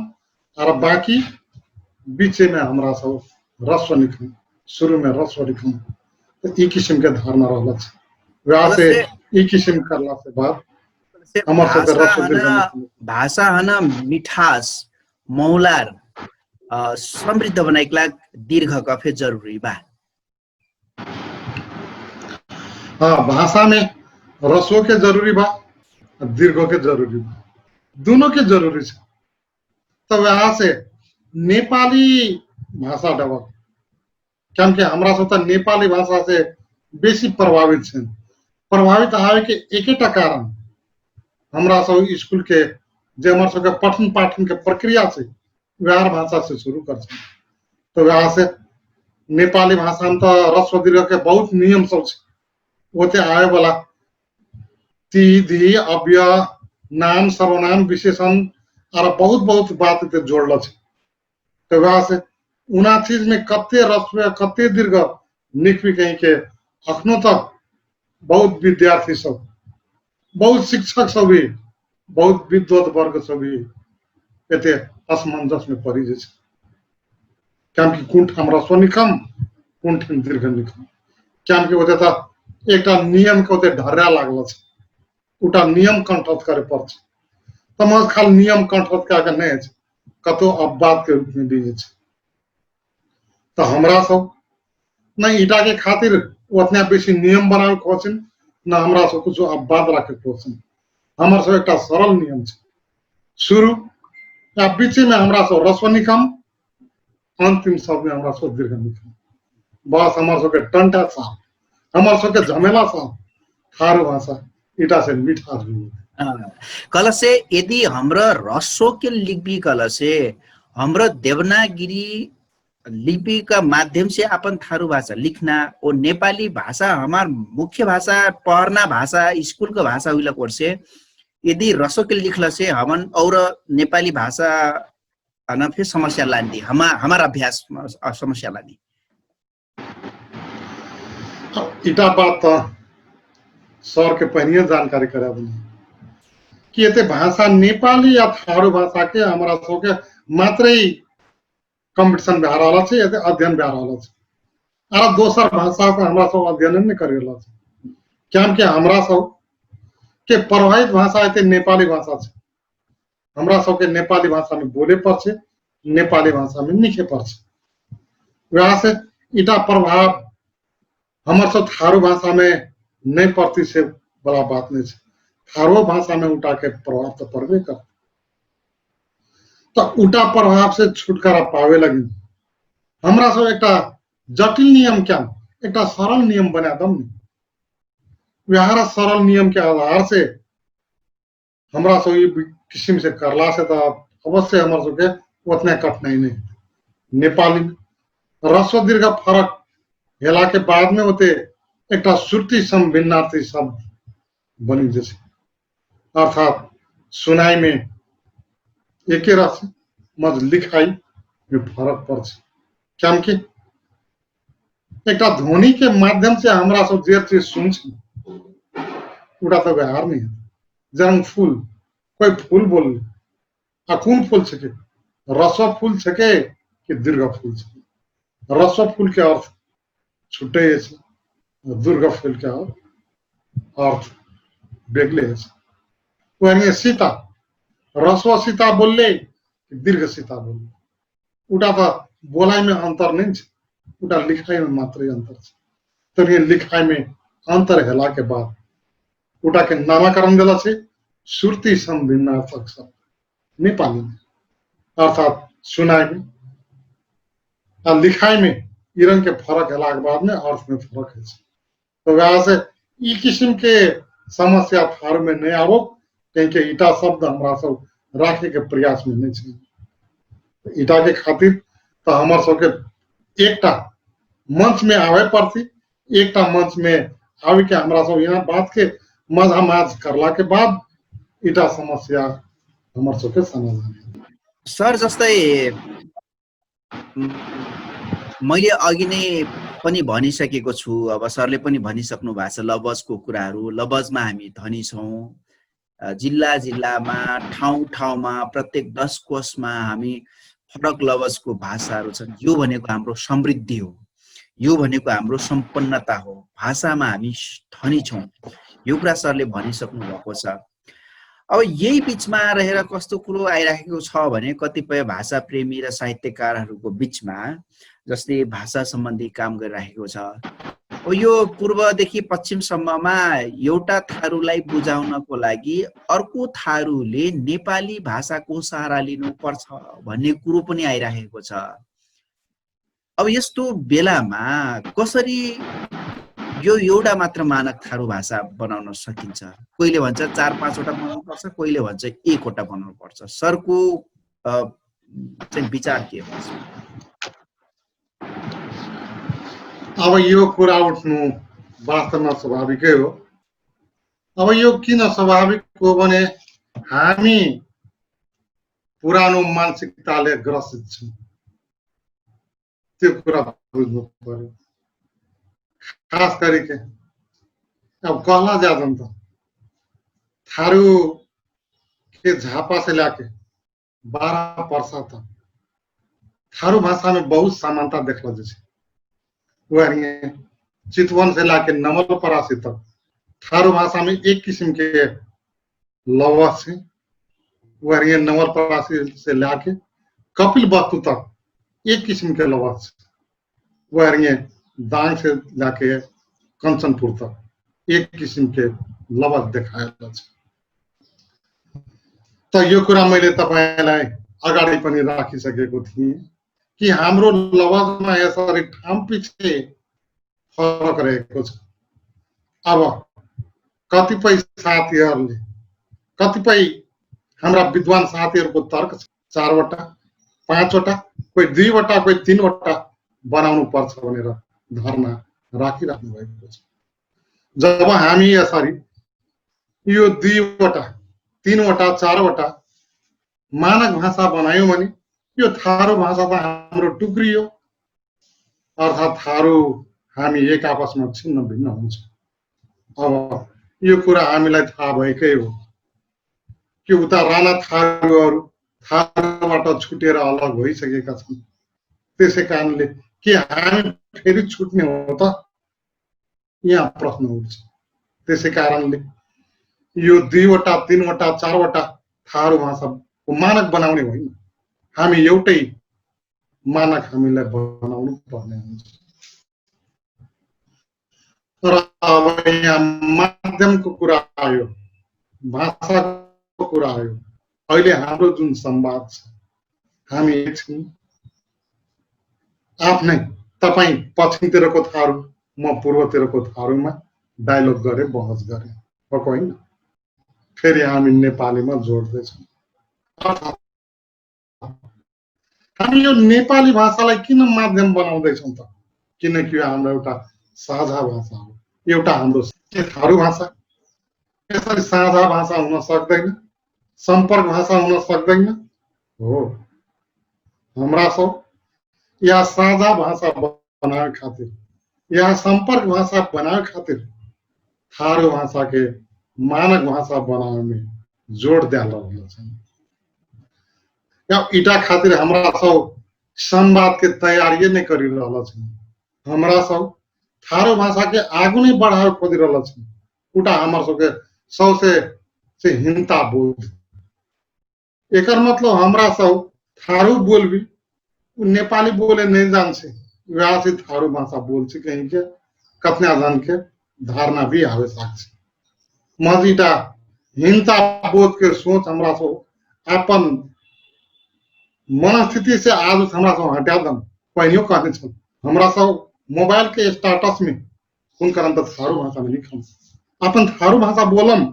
और बाकी बीचे में हमरा सब रस्व निखम, शुरू में रस्व निखम, तो ई किस्म के धारणा रहल छे। वहाँ से ई किस्म करला से बाद हमर सब के रस्व दीर्घ निखम भाषा है ना मिठास मौलार समृद्ध बनाइकला दीर्घ कफे जरूरी बा। हाँ, भाषा में रस्व के जरूरी बा, दीर्घ के जरूरी बा, दोनों के जरूरी छे। तो वहाँ से नेपाली भाषा डबल, क्योंकि हमरा सब तो नेपाली भाषा से बेसी प्रभावित छे। प्रभावित आवे के एकेटा कारण हमरा सब स्कूल के जे हमर सब के पठन पाठन के प्रक्रिया छे व्यवहार भाषा से शुरू कर छे। तो वहाँ से नेपाली भाषा में तो रस्व दीर्घ के बहुत नियम सब छे, ओते आए वाला ती धी अव्यय नाम सर्वनाम विशेषण और बहुत बहुत बात ते जोड़ल छे। तो वहाँ से उना चीज में कते रस्व कते दीर्घ निकवी कहीं के अखनो तक बहुत विद्यार्थी सब, बहुत शिक्षक सब भी, बहुत विद्वत वर्ग सब भी एते असमंजस में पड़ी जे छे, क्योंकि कुंठम रस्व निखम कुंठम दीर्घ निखम, क्योंकि ओते त एकटा नियम के ओते ढर्रा लागल छे, उटा नियम कंठस्थ करे पड़ छे। तो मज खाल नियम कंठस्थ के नहीं छे, कतो अपवाद के रूप में ली छे। तो हमरा सब न ईटा के खातिर उतना बेसी नियम बनावे खोजन, न हमरा सब कुछ अपवाद रखे खोजन। हमर सब एकटा सरल नियम छे शुरू या बीच में हमरा सो रस्व निकम, अंतिम शब्द में हमरा सो दीर्घ निकम। बस हमार सो के टंटा सा, हमार सो के झमेला सा, थारू भाषा इटा से मीठा जुई। कलसे यदि हाम्रो रस्व के लिपि कलसे हाम्रो देवनागरी लिपि का माध्यम से अपन थारू भाषा लिखना और नेपाली भाषा हमार मुख्य भाषा पढ़ना भाषा स्कूल का भाषा हुई कोर्से यदि रसो के लिखला से हमन और नेपाली भाषा न फिर समस्या लानी हमारा अभ्यास समस्या लानी। इटा बात सर के पहले जानकारी करा देनी कि ये भाषा नेपाली या थारू भाषा के हमारा सो के मात्र ही कम्पिटिशन भए रहल छ, यदि अध्ययन भए रहल छ। अरे दोसर भाषा को हमरा सब अध्ययन नहीं कर रहल छ, क्योंकि हमरा सब के प्रभावित भाषा है नेपाली भाषा छ। हमरा सब के नेपाली भाषा में बोले पर्छ, नेपाली भाषा में लिखे पर्छ। वहाँ से इटा प्रभाव हमारे सब थारू भाषा में नहीं पड़ती से बड़ा बात नहीं है। थारू भाषा में उठा के प्रभाव तो पड़बे कर, तो उल्टा प्रभाव से छुटकारा पावे लगी हमरा सब एक जटिल नियम क्या एक सरल नियम बना दम। व्यवहार सरल नियम के आधार से हमरा सब ये किस्म से करला से तो अवश्य हमारे सब के उतना कठिनाई नहीं। नेपाली रस्व दीर्घ फरक हेला के बाद में होते एक श्रुति सम भिन्नार्थी शब्द बनी जैसे, अर्थात सुनाई में एक रस मज लिखाई में फरक पड़, क्योंकि एक ध्वनि के माध्यम से हमरा सब जे चीज सुन उड़ा तो व्यवहार नहीं है। जरंग फूल कोई फूल बोल कौन फूल छके, रस्व फूल छके कि दीर्घ फूल छके। रस्व फूल के अर्थ छुट्टे है, दीर्घ फूल के अर्थ बेगले है। सीता रस्व सीता बोलले दीर्घ सीता बोलले, उटा तो बोलाई में अंतर नहीं, उटा लिखाई में मात्र अंतर। तो ये लिखाई में अंतर हेला के बाद उटा के नामकरण दिला से श्रुति सम भिन्नार्थक शब्द नेपाली में, अर्थात सुनाई में और लिखाई में इरंग के फरक हेला के बाद में अर्थ में फरक है। तो वहां से ई किस्म के समस्या थारू में नहीं आवो, क्योंकि ईटा शब्द हमारा सब राखे के प्रयास में नहीं चाहिए। ईटा के खातिर तो हमारे सब के एकटा मंच में आवे पड़ती, एकटा मंच में आवे के हमारा सब यहाँ बात के मजामाज करला के बाद ईटा समस्या हमारे सब के समाधान। सर जस्तै मैले अघि नै पनि भनिसकेको छु, अब सरले पनि भनिसक्नु भएको छ लवजको कुराहरू। लवजमा हामी धनी छौँ, जिल्ला जिल्लामा ठाउँ ठाउँमा प्रत्येक 10 कोषमा हामी फरक लवजको भाषाहरू छन्। यो भनेको हाम्रो समृद्धि हो, यो भनेको हाम्रो सम्पन्नता हो। भाषामा हामी धनी छौँ, यो कुरा सरले भनिसक्नु भएको छ। अब यही बिचमा रहेर कस्तो कुरो आइराखेको छ भने कतिपय भाषा प्रेमी र साहित्यकारहरूको बिचमा जसले भाषा सम्बन्धी काम गरिराखेको छ, यो पूर्वदेखि पश्चिमसम्ममा एउटा थारूलाई बुझाउनको लागि अर्को थारूले नेपाली भाषाको सहारा लिनुपर्छ भन्ने कुरो पनि आइराखेको छ। अब यस्तो बेलामा कसरी यो एउटा मात्र मानक थारू भाषा बनाउन सकिन्छ? कोहीले भन्छ 4-5 वटा बनाउनु पर्छ, कोहीले भन्छ 1 वटा बनाउनु पर्छ। सरको चाहिँ विचार के हो? अब यो कुरा उठ्नु वास्तवमा स्वाभाविकै हो। अब यो किन स्वाभाविक हो भने हामी पुरानो मानसिकताले ग्रसित छौँ, त्यो कुरा बुझ्नु पर्यो। खास करके अब कहला जाता था थारू के झापा से लाके 12 परसा तक थारू भाषा में बहुत समानता देखला जैसे। वह चितवन से लाके नवलपरासी तक थारू भाषा में एक किस्म के लवज से, वह नवलपरासी से लाके कपिल वस्तु तक एक किस्म के लवज से, वह दांग से लाके कंचनपुर तक एक किस्म के लवज दिखाया। त यो कुरा मैले तपाईलाई अगाडि पनि राखिसकेको थिएँ कि हाम्रो लवजमा यसरी ठाम पछि फरक रहेको छ। अब कतिपय साथीहरूले, कतिपय हाम्रा विद्वान साथीहरूको तर्क छ 4 वटा 5 वटा, कोही 2 वटा, कोही 3 वटा बनाउनु पर्छ भनेर धारणा राखिराख्नु भएको छ। जब हामी यसरी यो 2 वटा 3 वटा 4 वटा मानक भाषा बनायौं भने यो थारू भाषा त हाम्रो टुक्रियो, अर्थात् थारू हामी एक आपसमा छिन्न भिन्न हुन्छ। अब यो कुरा हामीलाई थाहा भएकै हो कि उता राणा थारूहरू थारूबाट छुटेर अलग भइसकेका छन्। त्यसै कारणले के हामी फेरि छुट्ने हो त, यहाँ प्रश्न उठ्छ। त्यसै कारणले यो 2 वटा 3 वटा 4 वटा थारू भाषाको मानक बनाउने होइन, हामी एउटै मानक हामीलाई बनाउनु पर्ने हुन्छ। तर अब यहाँ माध्यमको कुरा आयो, भाषाको कुरा आयो। अहिले हाम्रो जुन संवाद छ, हामी एकछिन आफ्नै तपाई पश्चिमतिरको थारू म पूर्वतिरको थारूमा डायलग गरे, बहस गरे हो होइन। फेरि हामी नेपालीमा जोड्दैछौँ। हामी यो नेपाली भाषालाई किन माध्यम बनाउँदैछौँ त? किनकि हाम्रो एउटा साझा भाषा हो, एउटा हाम्रो थारू भाषा। यसरी साझा भाषा हुन सक्दैन, सम्पर्क भाषा हुन सक्दैन हो। हाम्रा सौ या साझा भाषा बनाए खातिर, या संपर्क भाषा बनाए खातिर थारू भाषा के मानक भाषा बनाने में जोड़ दिया रहल छ। या इटा खातिर हमरा सब संवाद के तैयारी नहीं करी रहल छ। हमरा सब थारू भाषा के आगू नहीं बढ़ावे खोजी रहल छ। उटा हमर सब के सौ से हिंता बोध। एकर मतलब हमरा सब थारू बोलबी, नेपाली बोले नहीं जान से वहाँ से थारू भाषा बोल से कहीं के कतना जन के धारणा भी आवे सक्छ। मजीटा हिंसा बोध के सोच हमरा सब अपन मनस्थिति से आज हमरा सब हटा दम पहियो कहने छ। हमरा सब मोबाइल के स्टेटस में उनकर अंत थारू भाषा में लिखम, अपन थारू भाषा बोलम।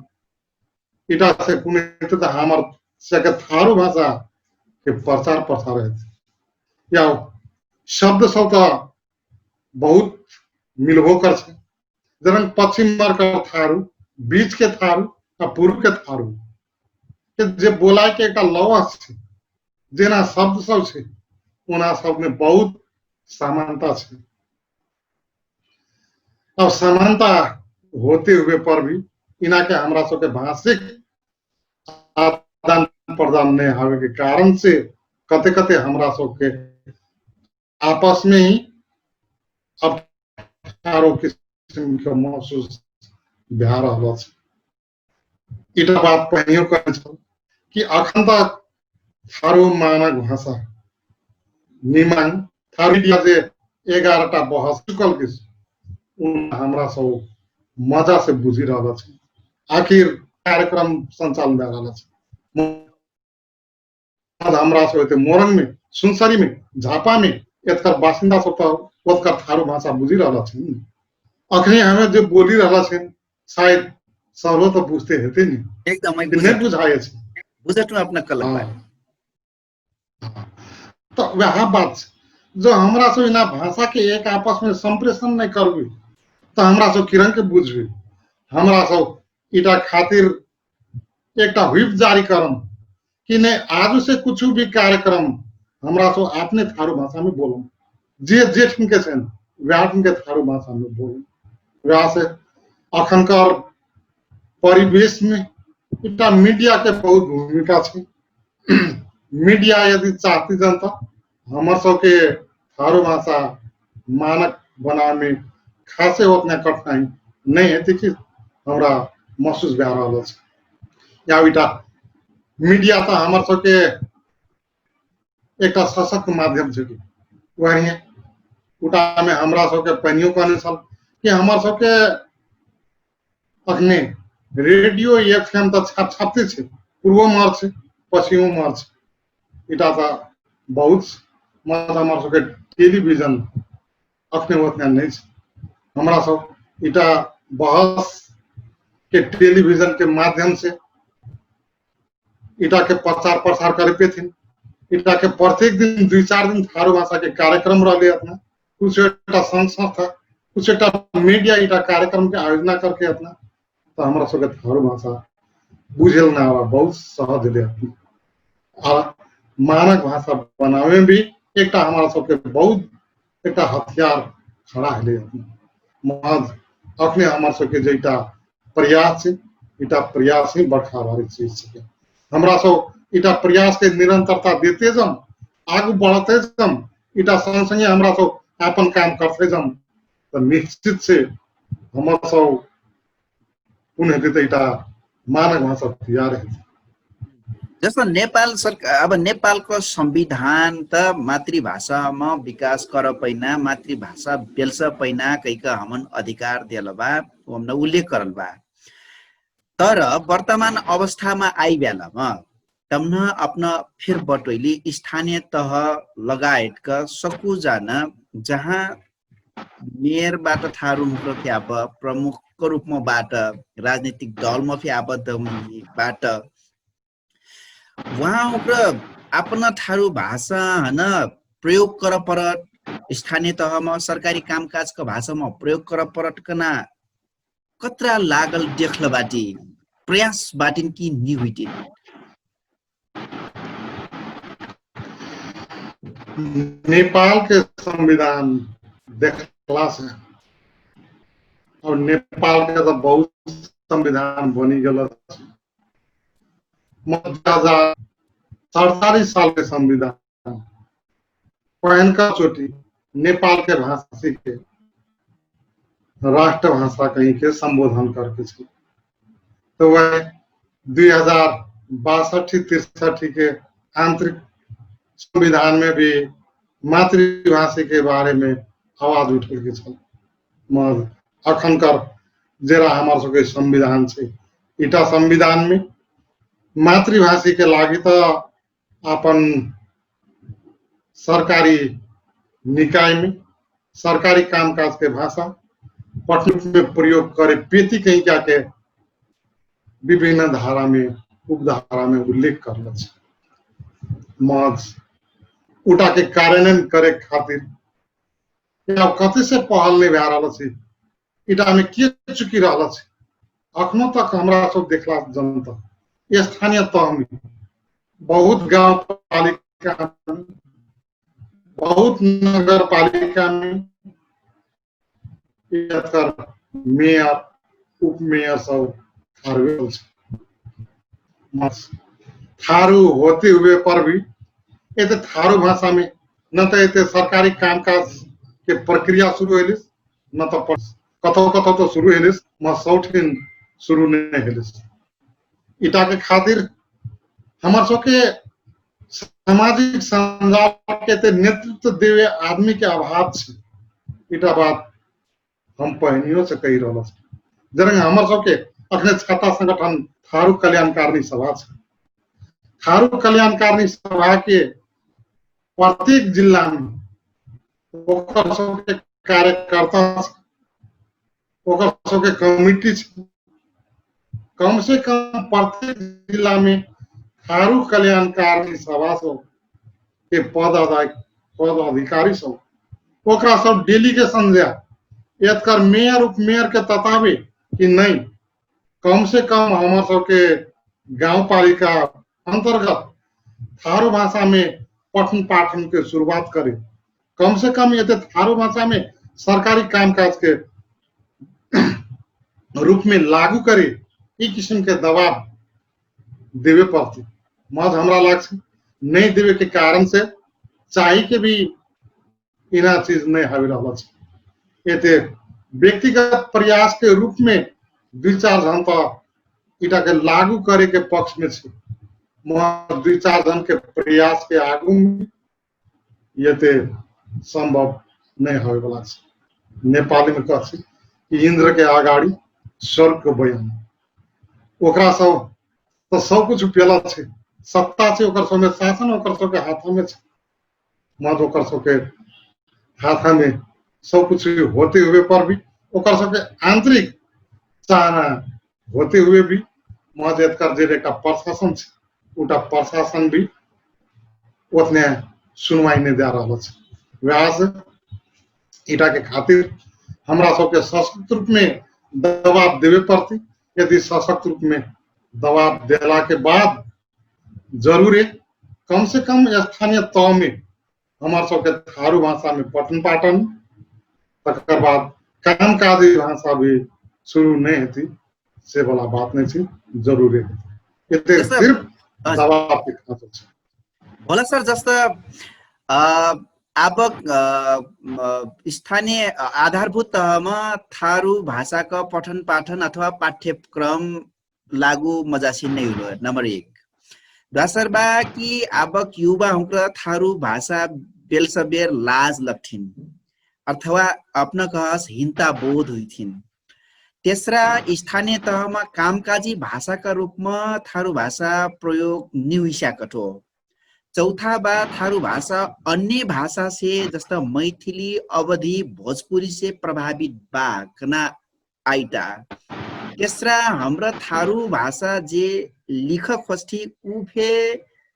इटा से कुने त हमर से थारू भाषा के प्रचार प्रसार है या शब्द सब बहुत मिलबो कर छे। जरन पश्चिम का थारू, बीच के थारू और पूर्व के थारू के जे बोलाय के एक लवस छे, जेना शब्द सब छे उना सब में बहुत समानता छे। अब समानता होते हुए पर भी इना के हमरा सब के भाषिक आदान प्रदान नहीं होवे के कारण से कते कते हमरा सब के आपस में ही अब थारो किस्म के महसूस भ्या रहल छ। इटा बात पहियो कहने छ कि अखन तक थारू मानक भाषा निमान थारू जे 11 टा बहस चुकल के उन हमरा सब मजा से बुझी रहल छ। आखिर कार्यक्रम संचालन भ्या रहल छ। हमरा सब मोरङ में, सुनसरी में, झापा में एतकर बासिन्दा सब त ओतकर थारू भाषा बुझी रहल छन्। अखनी हमें जो बोली रहल छन् शायद सबलो तो बुझते हेते नि, एकदमै नहीं बुझाए छ। बुझटु अपना कलक पाए तो वह बात छ। जो हमरा सब इना भाषा के एक आपस में संप्रेषण नहीं करबी तो हमरा सब किरण के बुझबी। हमरा सब इटा खातिर एकटा व्हिप जारी करम कि नहीं आज से कुछ भी कार्यक्रम हमरा सब अपने थारू भाषा में बोलम। जे जे ठिनके छन् वह ठिनके थारू भाषा में बोलम। वह से अखनकर परिवेश में इटा मीडिया के बहुत भूमिका छे। मीडिया यदि चाहती जनता हमर सब के थारू भाषा मानक बनाने में खासे उतना कठिनाई नहीं है कि हमरा महसूस भ्या रहल छ। या इटा मीडिया तो हमर सब के एक सशक्त माध्यम छे। वही उटा में हमरा सब के पहियो कहने छल कि हमर सब के अखने रेडियो एफएम तो छापते छे, पूर्व मर छे, पछियों मर्छ इटा त बहुत हमारा सबके टेलीविजन अपने उतना नहीं हमारा सब इटा बहस के टेलीविजन के माध्यम से इटा के प्रचार प्रसार करे पे थे इटा के प्रत्येक दिन 2-4 दिन थारू भाषा के कार्यक्रम रहे अपना कुछ एक संस्था कुछ एक मीडिया इटा कार्यक्रम के आयोजना करके अपना तो हमारा सबके थारू भाषा बुझेल ना बहुत सहज ले अपना मानक भाषा बनावे में भी एक हमारा सबके बहुत एक हथियार खड़ा है महज अपने हमारे सबके जो प्रयास है इटा प्रयास ही बड़का भारी चीज है हमरा सब इटा प्रयास के निरंतरता देते जम आगू बढ़ते जम इटा संग संगे हमरा सब अपन काम करते जम तो निश्चित से हम सब पुनः देते इटा मानक भाषा तैयार है जस्तो नेपाल सरकार अब नेपालको संविधान त मातृभाषामा विकास कर पैना मातृभाषा बेल्स पैना कैका हमन अधिकार देलबा हमने उल्लेख करल बा तर वर्तमान अवस्थामा आई बेलामा तमना अपना फिर बटोइली स्थानीय तह लगायतका सकु जान जहाँ मेयरबाट थारू मुख्य फ्याप प्रमुखको रूपमा बाट राजनीतिक दलमा फ्यापबाट उहाँको आफ्ना थारू भाषा हैन प्रयोग कर परत स्थानीय तहमा सरकारी कामकाजको भाषामा प्रयोग कर परत कना कतरा लागल देखल बाटी प्रयास बाटिन की निहुइटिन नेपाल के संविधान देखला से और नेपाल के तो बहुत संविधान बनी गल 2047 साल के संविधान पहनका चोटी नेपाल के भाषी के राष्ट्रभाषा कहीं के संबोधन करके तो वह 2062-63 के आंतरिक संविधान में भी मातृभाषा के बारे में आवाज उठे के अखनकर जेरा हमारे सबके संविधान से इटा संविधान में मातृभाषा के लागी तो अपन सरकारी निकाय में सरकारी कामकाज के भाषा पठन में प्रयोग करे पेती कहीं क्या के विभिन्न धारा में उपधारा में उल्लेख करल मज उटा के कार्यान्वयन करे खातिर कते से पहल नहीं भा रहा इटा में के चुकी रहा अखनो तक हमरा सब देखला जनता स्थानीय तह में बहुत गांव पालिका में बहुत नगर पालिका में मेयर उप मेयर सब थारू होते हुए पर भी ये थारू भाषा में न तो ये सरकारी कामकाज के प्रक्रिया शुरू है न तो कथो कथो तो शुरू है म सौठिन शुरू नहीं है इटा के खातिर हमार सबके सामाजिक संजाल के नेतृत्व देवे आदमी के अभाव है इटा बात हम पहनियों से कही रहा जरंग हमार सबके अखने छाता संगठन थारू कल्याणकारिणी सभा थारू कल्याणकारिणी सभा के प्रत्येक जिला में सबके कार्यकर्ता सबके कमिटी कम से कम प्रत्येक जिला में थारू कल्याणकारिणी सभा के पद अधिकारी सब डेलीगेशन जा मेयर उप मेयर के ततावे कि नहीं कम से कम हमारे सबके गांव पालिका अंतर्गत थारू भाषा में पठन पाठन के शुरुआत करे कम से कम ये थारू भाषा में सरकारी कामकाज के रूप में लागू करे एक किस्म के दबाव देवे पड़ती मज हमरा लगे नहीं देवे के कारण से चाहिए के भी इना चीज नहीं हावी रहा ये व्यक्तिगत प्रयास के रूप में 2-4 जन तो इटा के लागू करे के पक्ष में 2-4 जन के प्रयास के आगू में ये संभव नहीं होए वाला नेपाली में कह इंद्र के आगाड़ी स्वर्ग को बयान ओकरा सब तो सब कुछ पेला सत्ता छै ओकर सबमे शासन ओकर सबके हाथमे छै, मत ओकर सबके हाथमे सब कुछ होते हुए पर भी ओकर सबके आंतरिक चाहना होते हुए भी मत एकर जे एकटा प्रशासन छै उटा प्रशासन भी उतने सुनवाई नहीं दे रहा है। वजह से इटा के खातिर हमरा सबके सशक्त रूप में दबाव देवे पड़ती। यदि सशक्त रूप में दबाव देला के बाद जरूर है कम से कम स्थानीय तह में हमारे सबके थारू भाषा में पठन पाठन तकर बाद कामकाजी भाषा भी शुरू नहीं होती से वाला बात नहीं थी, जरूर है ये सिर्फ दबाव के खातिर छै। होला सर जस्तो अब स्थानीय आधारभूत तहमा थारू भाषाका पठन पाठन अथवा पाठ्यक्रम लागू मजासिन नै हुलो नंबर 1। दोस्रो बा कि अब युवा हुँक्र थारू भाषा बेलसबेर लाज लप्ठिन अथवा अपना कहस हिंता बोध हुइथिन। तेस्रा स्थानीय तहमा कामकाजी भाषाका रूपमा थारू भाषा प्रयोग निहुइसकेको हो। चौथा बा थारू भाषा अन्य भाषा से जस्ता मैथिली अवधी भोजपुरी से प्रभावित बा कना आइटा। तेस्रा हमरा थारू भाषा जे लिख खोजती उफे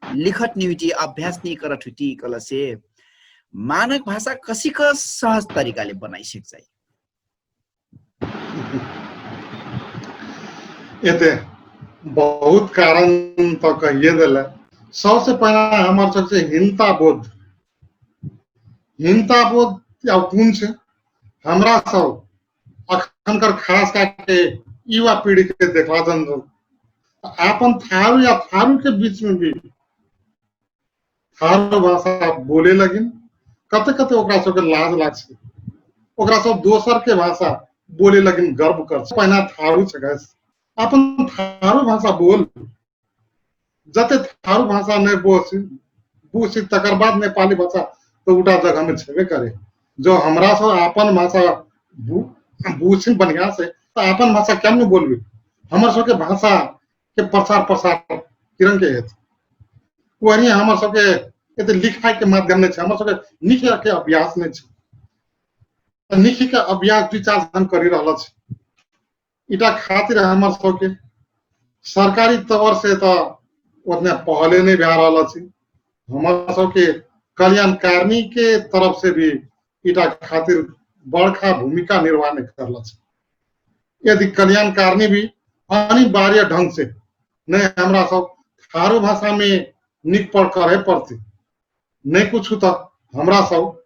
लिखत निविटी अभ्यास नहीं करत हुटी कल से मानक भाषा कसी का सहज तरीकाले बनाई सक्छ। ये बहुत कारण तो कहिए दिला। सबसे पहला हमारे सबसे हिंता बोध या कौन से हमरा सब अखनकर खास करके युवा पीढ़ी के देखा दन अपन थारू या थारू के बीच में भी थारू भाषा बोले लगिन कते कते ओकरा सबके लाज लागछ, ओकरा सब दोसर के भाषा बोले लगिन गर्व करछ। पहिना थारू छ गाइस अपन थारू भाषा बोल जते थारू भाषा नहीं बुझी तकर बाद नेपाली भाषा तो उटा जगह में छेबे करे। जो हमरा सब अपन भाषा बुझिन बढ़िया से तो अपन भाषा क्या नहीं बोलबी। हमर सबके भाषा के प्रचार प्रसार किरण के हेत वही हमर सबके एते लिखाई के माध्यम ने छै, हमर सबके लिखे के अभ्यास नहीं छै। लिखे के अभ्यास 2-4 जन करि रहल छै। इटा खातिर हमर सबके सरकारी तौर से तो उतने पहले नहीं भे रहा छी। हमारा सबके कल्याणकारिणी के तरफ से भी इटा खातिर बड़का भूमिका निर्वाह नहीं करला छी। यदि कल्याणकारिणी भी अनिवार्य ढंग से नहीं हमरा सब थारू भाषा में निक पढ़ करे पड़ती नहीं कुछ तो हमरा सब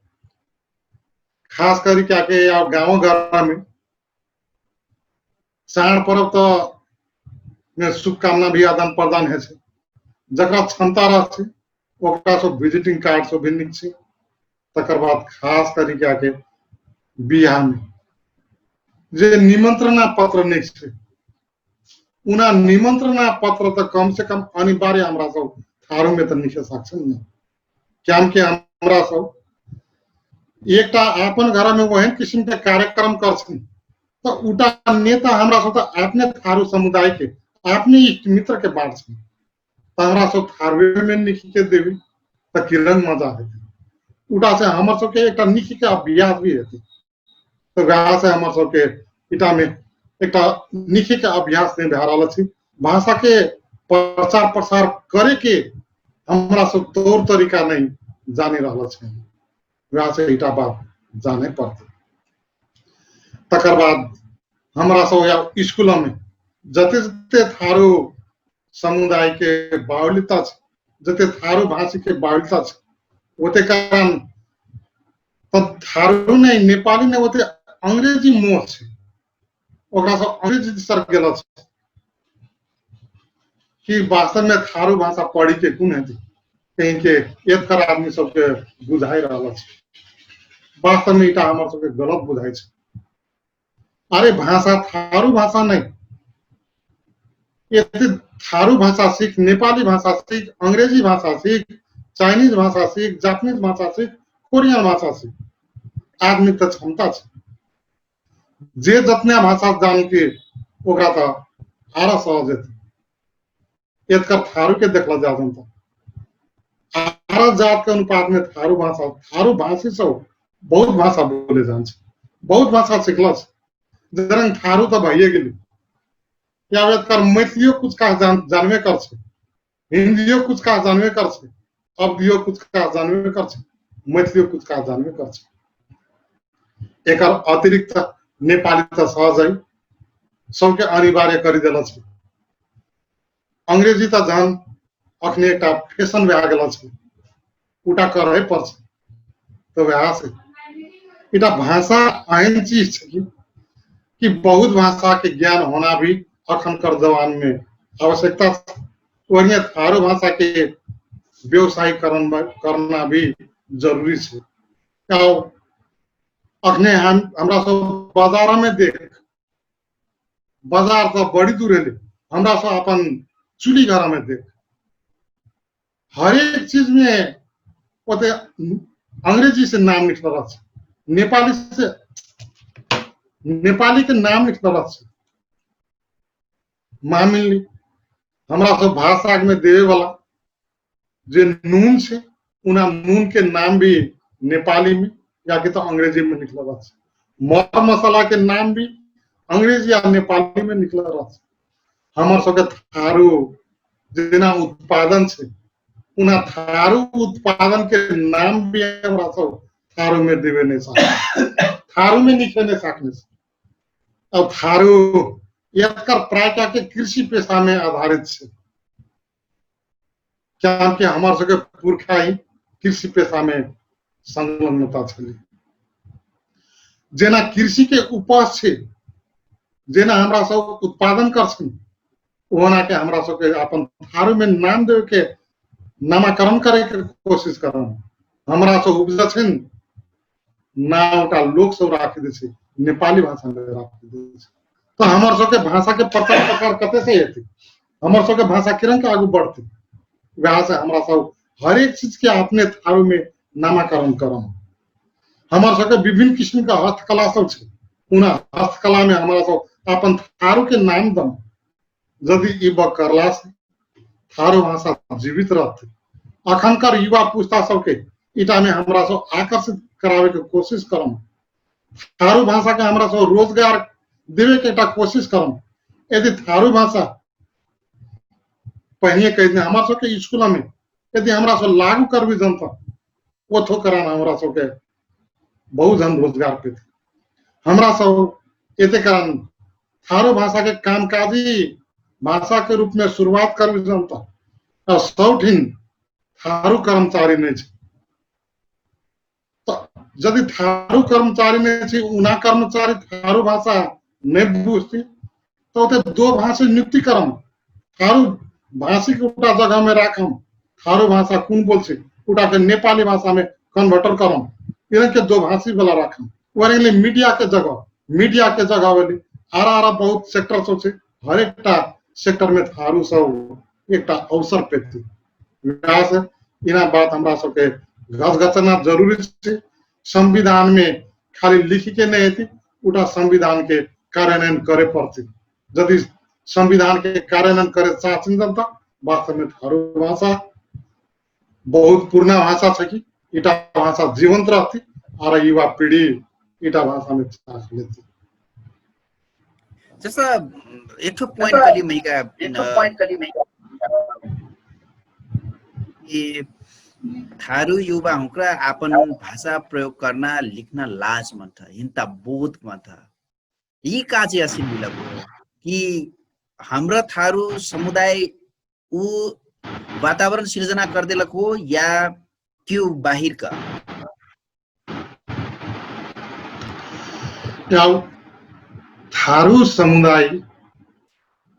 खास करी क्या के या गाँव घर में चाड़ पर्व तो में शुभकामना भी आदान प्रदान है छै। जकरा क्षमता रहते ओकरा सब विजिटिंग कार्ड सब भी निक छै। तकर बाद खास करी क्या के बिहार में जे निमंत्रणा पत्र नहीं छै उना निमंत्रणा पत्र तो कम से कम अनिवार्य हमरा सब थारू में तो लिखे सकछन नहीं। क्या के हमरा सब एकटा अपन घर में वहन किस्म के कार्यक्रम करछन तो उटा नेता हमरा सब तो अपने थारू समुदाय के अपने इष्ट मित्र के बात छन तो हमरा सब थारू में लिख के देवी तो किरण मजा है। उटा से हमर सब के एकटा लिख के अभ्यास भी हेती तो वहाँ से हमर सब के इटा में एकटा लिख के अभ्यास नहीं भे रहल छी। भाषा के प्रचार प्रसार करे के हमरा सब तौर तरीका नहीं जाने रहल छी। वहाँ से इटा बात जाने पड़ती। तकर बाद हमरा सब या स्कूल में जते जते थारू समुदाय के बाहुल्यता जते थारू भाषी के बाहुल्यता ओते कारण तो थारू नहीं नेपाली नहीं ओते अंग्रेजी मोह छै ओकरा सब अंग्रेजी सर गेल छै कि वास्तव में थारू भाषा पढ़ी के कोन हेती कहीं के एकर आदमी सबके बुझाई रहल छै। वास्तव में इटा हमर सबके गलत बुझाई छै। अरे भाषा थारू भाषा नहीं ये थारू भाषा सीख, नेपाली भाषा सीख, अंग्रेजी भाषा सीख, चाइनीज भाषा सीख, जापानीज भाषा सीख, कोरियन भाषा सीख आदमी तो क्षमता छै। जे जतने भाषा जान के ओकरा तो आरा सहज हेतै। एतकर थारू के देखला जात आरा जात के अनुपात में थारू भाषी सब बहुत भाषा बोले जान्छ, बहुत भाषा सिखला जरंग थारू तो भइए गेली या एतकर मैथिलियो कुछ का जानवे कर हिंदियो कुछ का जानवे कर अवधियो कुछ का जानवे कर मैथिलियो कुछ का जानवे कर एकर अतिरिक्त नेपाली त सहजै सबके अनिवार्य गरिदेला छ। अंग्रेजी त झन् अखने एउटा फेसन भए गेल छ, उटा करै पर्छ। तो वहाँ से इटा भाषा ऐन चीज है कि बहुत भाषा के ज्ञान होना भी अखन कर जवान में आवश्यकता है। वही थारू भाषा के व्यवसायीकरण करना भी जरूरी है। अखने हमरा सब बाजार में देख, बाजार तो बड़ी दूर है, हमरा सब अपन चूल्ही घर में देख, हर एक चीज में ओते अंग्रेजी से नाम लिख रहा है, नेपाली के नाम लिख रहा है। मामिली हमरा सब भाषा में देवे वाला जो नून से उना नून के नाम भी नेपाली में या कि तो अंग्रेजी में निकल रहा है। मर मसाला के नाम भी अंग्रेजी या नेपाली में निकल रहा है। हमार सब के थारू जेना उत्पादन से उना थारू उत्पादन के नाम भी हमरा सब थारू में देवे नहीं सकते, थारू में लिखे नहीं सकते। अब थारू यकर प्रायः के कृषि पेशा में आधारित है, क्या कि हमारे सबके पुरखा ही कृषि पेशा में संलग्नता छली। जेना कृषि के उपज से जेना हमरा सब उत्पादन करछन ओना के हमरा सब के अपन थारू में नाम देवे के नामकरण करे के कोशिश करन। हमरा सब उपजा छन नामटा लोक सब राखि दे छै, नेपाली भाषा में राखि दे छै। तो हमर सब के भाषा के प्रचार प्रसार कते से हेतै, हमर सब के भाषा किरण के आगू बढ़तै। वहाँ से हमरा सब हर एक चीज के अपने थारू में नामकरण करम। हमार सब के विभिन्न किस्म का हस्तकला सब छै, उना हस्तकला में हमरा सब अपन थारू के नाम दम। यदि ई करला से थारू भाषा जीवित रहते। अखनकर युवा पुस्ता सब के इटा में हमरा सब आकर्षित करावे के कोशिश करम। थारू भाषा के हमरा सब रोजगार देवे के एकटा कोशिश करम। यदि थारू भाषा पहले कह दिन हमारे सबके स्कूल में यदि हमरा सब लागू करबी जनता वो थो कराना हमरा सब के बहुत जन रोजगार पे थे। हमरा सब एते कारण थारू भाषा के कामकाजी भाषा के रूप में शुरुआत करबी जनता और सौठिन थारू कर्मचारी नहीं छे। तो यदि थारू कर्मचारी नहीं छे, उना कर्मचारी थारू भाषा नहीं बुझती तो दो भाषा नियुक्ति करम। थारू भाषी के उटा जगह में राखम, थारू भाषा कौन बोल से उटा के नेपाली भाषा में कन्वर्टर करम, इधर के दो भाषी वाला राखम। वरले मीडिया के जगह वाली आरा बहुत सेक्टर सब से हर एक सेक्टर में थारू सब एक अवसर पे थी। विकास इना बात हमरा सब के घसघसना जरूरी है। संविधान में खाली लिखी के नहीं थी, उटा संविधान के कार्यान्वयन करे पड़ती। यदि संविधान के कार्यान्वयन करे चाहती जनता वास्तव में थारू भाषा बहुत पुराना भाषा है कि इटा भाषा जीवंत रहती और युवा पीढ़ी इटा भाषा में साथ लेती। जैसा एक तो पॉइंट कली मई का कि थारू युवा हुकरा अपन भाषा प्रयोग करना लिखना लाज मन था, हिंता बोध मन था। ये काजे असिल मिलबो कि हमरा थारू समुदाय उ वातावरण सृजना कर देलक हो या क्यों बाहिर का थारू समुदाय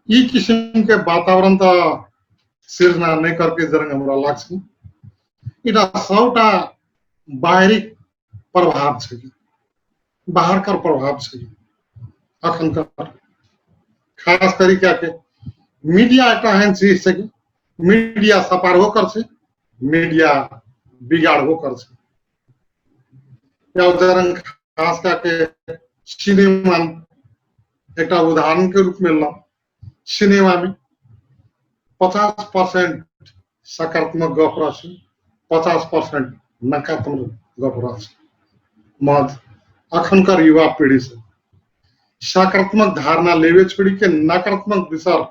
ई किस्म के वातावरण तो सृजना नहीं करके जरंग हमरा लाग्छ। इटा सबटा बाहरी प्रभाव छै, बाहर का प्रभाव छै। अखन का खास करी क्या के मीडिया एक एहन चीज है कि मीडिया सपार हो कर से, मीडिया बिगाड़ हो कर से। या उदाहरण खास करके सिनेमा एक उदाहरण के रूप में लो, सिनेमा में 50% सकारात्मक गफ रहछ, 50% नकारात्मक गफ रहछ। म अखनकर युवा पीढ़ी से सकारात्मक धारणा लेवे छोड़ी के नकारात्मक विचार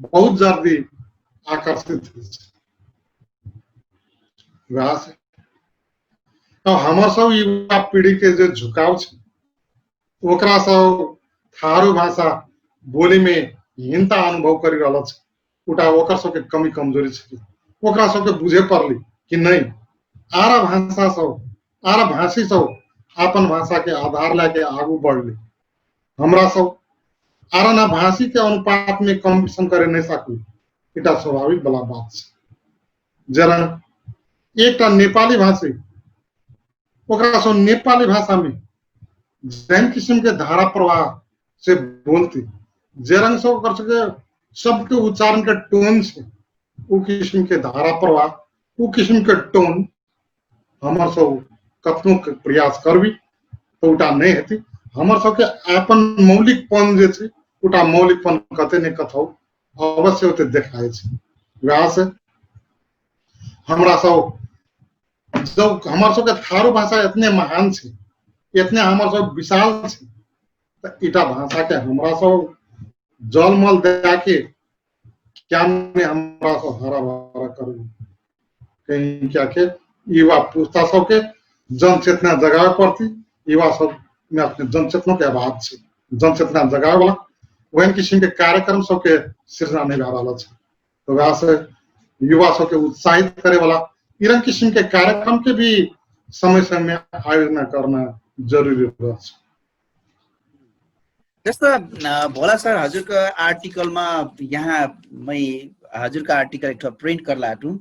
बहुत जल्दी आकर्षित है। अब हमर सब युवा पीढ़ी के जो झुकाव छे ओकरा सब थारू भाषा बोली में हीनता अनुभव करि रहल छे। उटा ओकर सब के कमी कमजोरी छे, ओकरा सब के बुझे पड़ली कि नहीं आरा भाषा सब आरा भाषी सब अपन भाषा के आधार लेके आगू बढ़ली। हमरा सब आरा भाषी के अनुपात में कंपटीशन करे नहीं सकू, इटा स्वाभाविक वाला बात छे। जरा एकटा नेपाली भाषी ओकरा सब नेपाली भाषा में जैन किस्म के धारा प्रवाह से बोलती, जेरंग सब कर सके शब्द के उच्चारण के टोन से वो किस्म के धारा प्रवाह वो किस्म के टोन हमर सब कतनो के प्रयास करबी तो उटा नहीं हेती। हमर सब के अपन मौलिकपन जे छे उटा मौलिकपन कते ने कथौ अवश्य होते देखाय छे। वहाँ से हमरा सब जब हमर सब के थारू भाषा इतने महान छे, इतने हमर सब विशाल छे, त इटा भाषा के हमरा सब जलमल दे के क्या में हमरा सब हरा भरा करू। कहीं क्या के युवा पुस्ता सब के जन चेतना जगावे पड़ती। युवा सब में अपने जन चेतना के अभाव छे, जन चेतना जगावे वाला वही किस्म के कार्यक्रम सब के सृजना नहीं रहा छे। तो वहाँ से युवा सब के उत्साहित करे वाला इरम किस्म के कार्यक्रम के भी समय समय में आयोजना करना जरूरी रहछ। जस्तो भोला सर हजुरको आर्टिकलमा यहाँ मै हजुरको आर्टिकल एक प्रिन्ट कर लाटू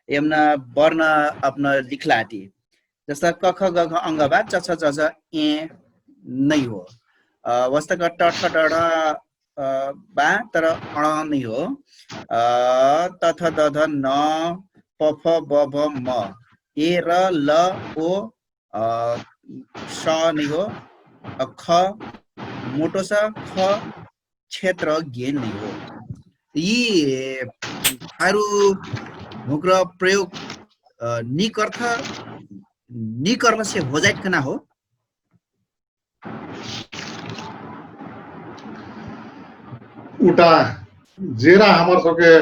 एमना वर्ण अपना लिखलाटी जस्ता क ख ग घ अंगबा च छ ज झ ए नहीं हो वस्तक ट ठ ड ढ बा तर अण नहीं हो त थ द ध न प फ ब भ म ए र ल ओ श नहीं हो ख मोटो सा ख क्षेत्र ज्ञान नहीं हो। ये थारू मुग्र प्रयोग निकर्थ से हो जाए कना हो। उटा जेरा हमर सबके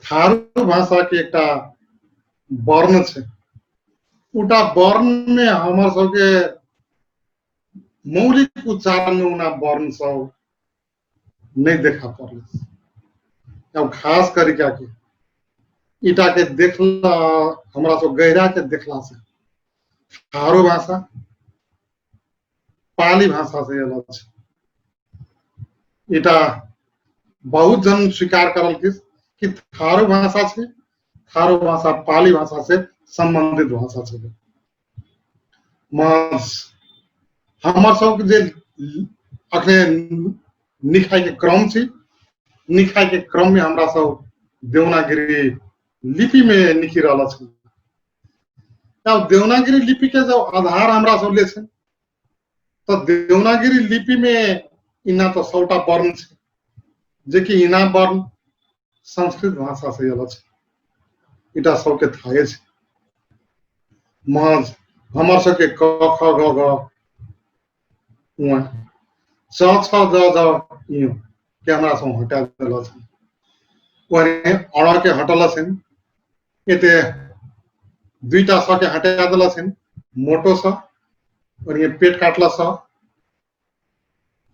थारू भाषा के एकटा वर्ण छे, उटा वर्ण में हमर सबके मौलिक उच्चारण में उना वर्ण सब नहीं देखा पड़े। अब खास कर क्या के इटा के देखला हमरा सब गहरा के देखला से थारू भाषा पाली भाषा से अलग छे। इटा बहुत जन स्वीकार करल कि थारू भाषा छे, थारू भाषा पाली भाषा से संबंधित भाषा छे। हमर सब जे अखने निखाय के क्रम छे, निखाय के क्रम में हमरा सब देवनागरी लिपि में लिखी रहल छे। तब देवनागरी लिपि के जो आधार हमरा सब ले छे तो देवनागरी लिपि में इना तो 100टा वर्ण छे जे कि इना वर्ण संस्कृत भाषा से अलग छे। इटा सब के थाहे छे। महज हमर सब के क ख ग घ उ च छ ज झ इ के हमरा सब हटा देल छे। ओने अण के हटल छे, एते दुईटा स के हटा देल छे, मोटो स और ये पेट काटला स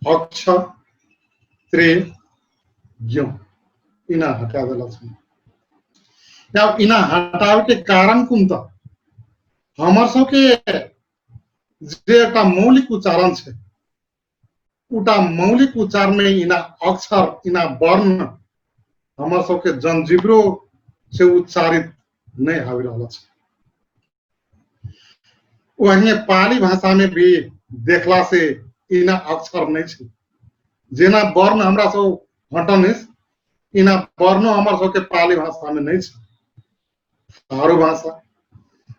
अक्ष त्रे ज्ञ इना हटा देल छे। अब इना हटावे के कारण कुन त हमर सब के जे एकटा मौलिक उच्चारण छे उटा मौलिक उच्चारण में इना अक्षर इना वर्ण हमर सब के जनजीवरो से उच्चारित नहीं आवी रहल छे। वही पाली भाषा में भी देखला से इना अक्षर नहीं छे। जेना वर्ण हमरा सब हटनिस इना वर्ण हमर सब के पाली भाषा में नहीं छे। थारू भाषा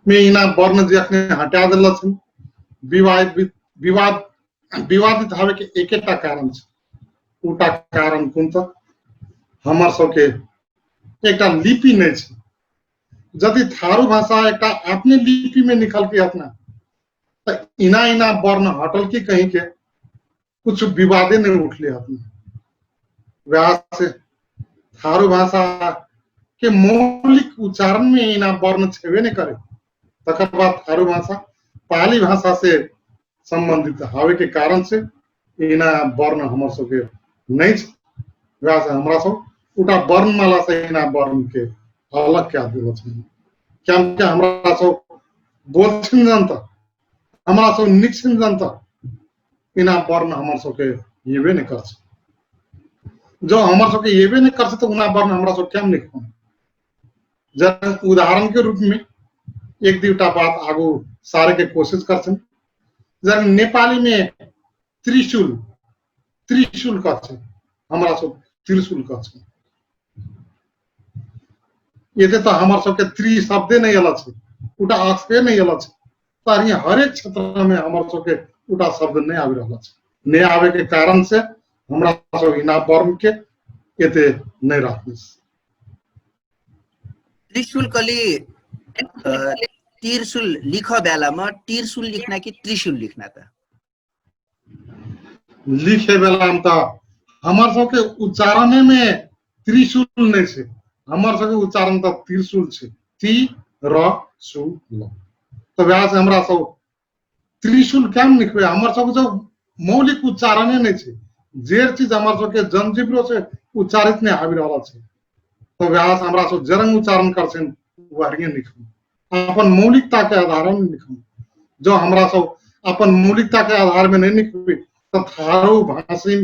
में इना वर्ण जे अखने हटा देल छे विवादित हवे के एकेटा कारण छे। उटा कारण कुन त हमर सब के एक लिपि नहीं है। जदि थारू भाषा एक अपने लिपि में निकल के अपना तो इना इना वर्ण हटल की कहीं के कुछ विवादे नहीं उठले अपने व्यास से थारू भाषा के मौलिक उच्चारण में इना वर्ण छेबे नहीं करे। तकर बाद थारू भाषा पाली भाषा से संबंधित हवे के कारण से इना वर्ण हमर सबके नहीं व्यास हमरा सब उटा वर्णमाला से इना वर्ण के अलग क्या दिलो छ। क्या हमरा सब बोलछिन जनता हमरा सब निकछिन जनता इना वर्ण हमर सबके येबे नहीं करछ। जो हमर सबके येबे नहीं करछ तो उना वर्ण हमरा सब केम लिखो। जब उदाहरण के रूप में एक दुईटा बात आगू सारे के कोशिश करछन्। जब नेपाली में त्रिशूल त्रिशूल कहछ हमरा सब त्रिशूल कहछ। ये तो हमारे सबके त्रि शब्द नहीं अलग है उटा अक्षर नहीं अलग है। तर यहाँ हर एक क्षेत्र में हमारे सबके उटा शब्द नहीं आवे रहल है। नहीं आवे के कारण से हमरा सब इना वर्ण के एते नहीं राख्ने। त्रिशूल कली त्रिशूल लिख बेलामा त्रिशूल लिखना कि त्रिशूल लिखना त लिखे बेला में तो हमारे सबके उच्चारण में त्रिशूल नहीं है। हमारे सबके उच्चारण तो त्रिशूल है। ती र सु ल तो व्यास हमरा सब त्रिशूल क्या लिखबे। हमारे सब जो मौलिक उच्चारण नहीं है जे चीज हमारे सबके जनजीवरो से उच्चारित नहीं आबि रहल है तो व्यास हमरा सब जरंग उच्चारण करछन वहरिये लिखू अपन मौलिकता के आधार में लिखू। जो हमरा सब अपन मौलिकता के आधार में नहीं लिखबे तो थारू भाषा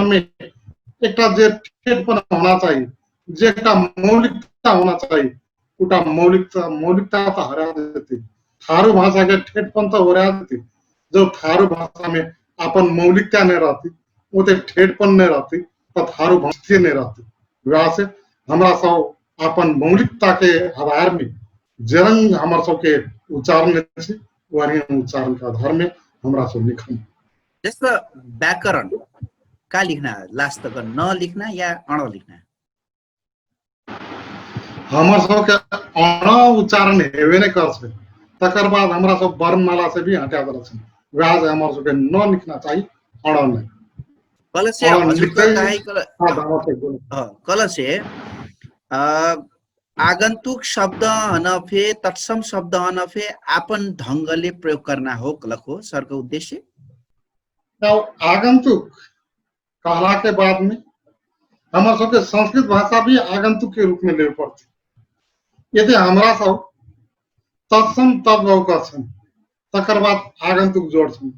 में एक जे ठेठपन होना चाहिए जे मौलिकता होना चाहिए उटा मौलिकता तो हरा देती। थारू भाषा के ठेठपन तो हरा देती। जो थारू भाषा में अपन मौलिकता नहीं रहती वो तो ठेठपन नहीं रहती तो थारू भाषा नहीं रहती। वैसे हमरा सब अपन मौलिकता के आधार में जरंग हमार सब के उच्चारण उच्चारण के आधार में हमरा सब लिखन। जस्तो व्याकरण का लिखना लास्ट तक न लिखना या अण लिखना। हमार सब के अण उच्चारण हेबे नहीं करछे। तकर बाद हमरा सब वर्णमाला से भी हटा देल छै। व्याज हमार सब के न लिखना चाहिए अण नहीं। कल से हजुर त काहे कल से आगंतुक शब्द हनफे तत्सम शब्द हनफे आपन ढंगले प्रयोग करना हो कलको सर का उद्देश्य। आगंतुक कहला के बाद में हमारे सबके संस्कृत भाषा भी आगंतुक के रूप में ले पड़ती। यदि हमरा सब तत्सम तद्भव करछन तकर बाद आगंतुक जोड़छन।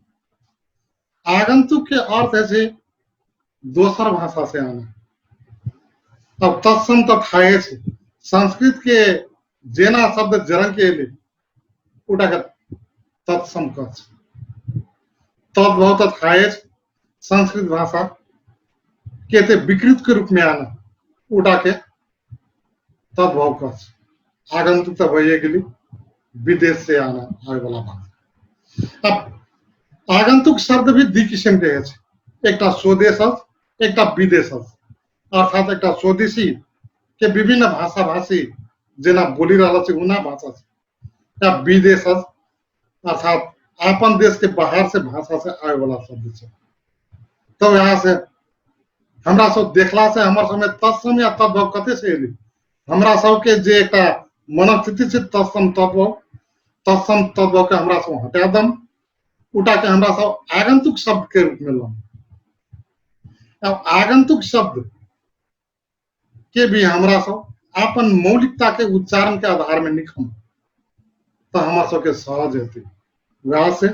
आगंतुक के अर्थ है दोसर भाषा से आना। अब तत्सम तो थाहे छे संस्कृत के जेना शब्द जरंग के लिए उटा के तत्सम कहछ। तद्भव तो थाहे संस्कृत भाषा के ते विकृत के रूप में आना उठा के तद्भव कहछ। आगंतुक तो भइए गेली विदेश से आना आवे वाला बात। अब आगंतुक शब्द भी दू किस्म के है। एकटा स्वदेश एकटा विदेश अर्थात एकटा स्वदेशी के विभिन्न भाषा भाषी जेना बोली रहल छै उना भाषा या विदेश अर्थात अपन देश के बाहर से भाषा से आवे वाला शब्द छै। तो यहाँ से हमरा सब देखला से हमर समय तत्सम या तद्भव कते से एली। हमरा सब के जे एकटा मनस्थिति छै तत्सम तद्भव के हमरा सब हटा दम उठा के हमरा सब आगंतुक शब्द के रूप में लम। अब आगंतुक शब्द के भी हमरा सब अपन मौलिकता के उच्चारण के आधार में लिखम तो हमरा सब के सहज हेतै। वहाँ से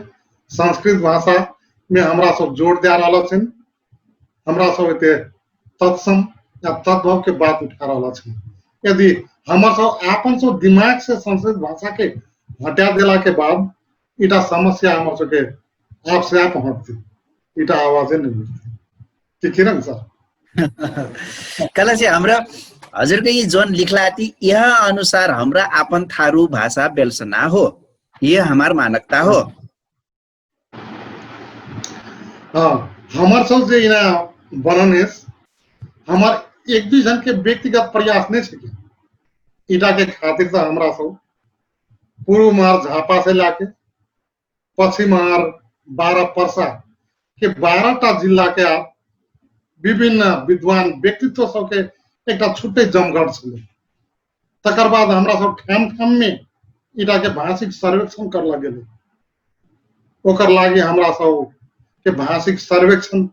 संस्कृत भाषा में हमरा सब जोड़ दे रहल छै। हमरा सब एते तत्सम या तद्भव के बात उठा रहल छै। यदि हमर सब अपन सब दिमाग से संस्कृत भाषा के हटा देला के बाद इटा समस्या हमर सब के आप से आप हटती इटा आवाज नहीं मिलती। ठीक है ना सर। कल से हमरा हजुर के ये जोन लिखला थी यह अनुसार हमरा अपन थारू भाषा बेलसना हो ये हमार मानकता हो। हाँ हमार सब जे इना बननेस हमार एक दुई जन के व्यक्तिगत प्रयास नहीं छे इटा के खातिर तो हमरा सब पूर्व मार झापा से लाके पश्चिम मार 12 पर्सा के 12टा जिला के विभिन्न विद्वान व्यक्तित्व सबके एक छुट्टे जमघट छे। तकर बाद हमरा सब ठाम ठाम में इटा के भाषिक सर्वेक्षण कर लगे ओकर लागी हमरा सब के भाषिक सर्वेक्षण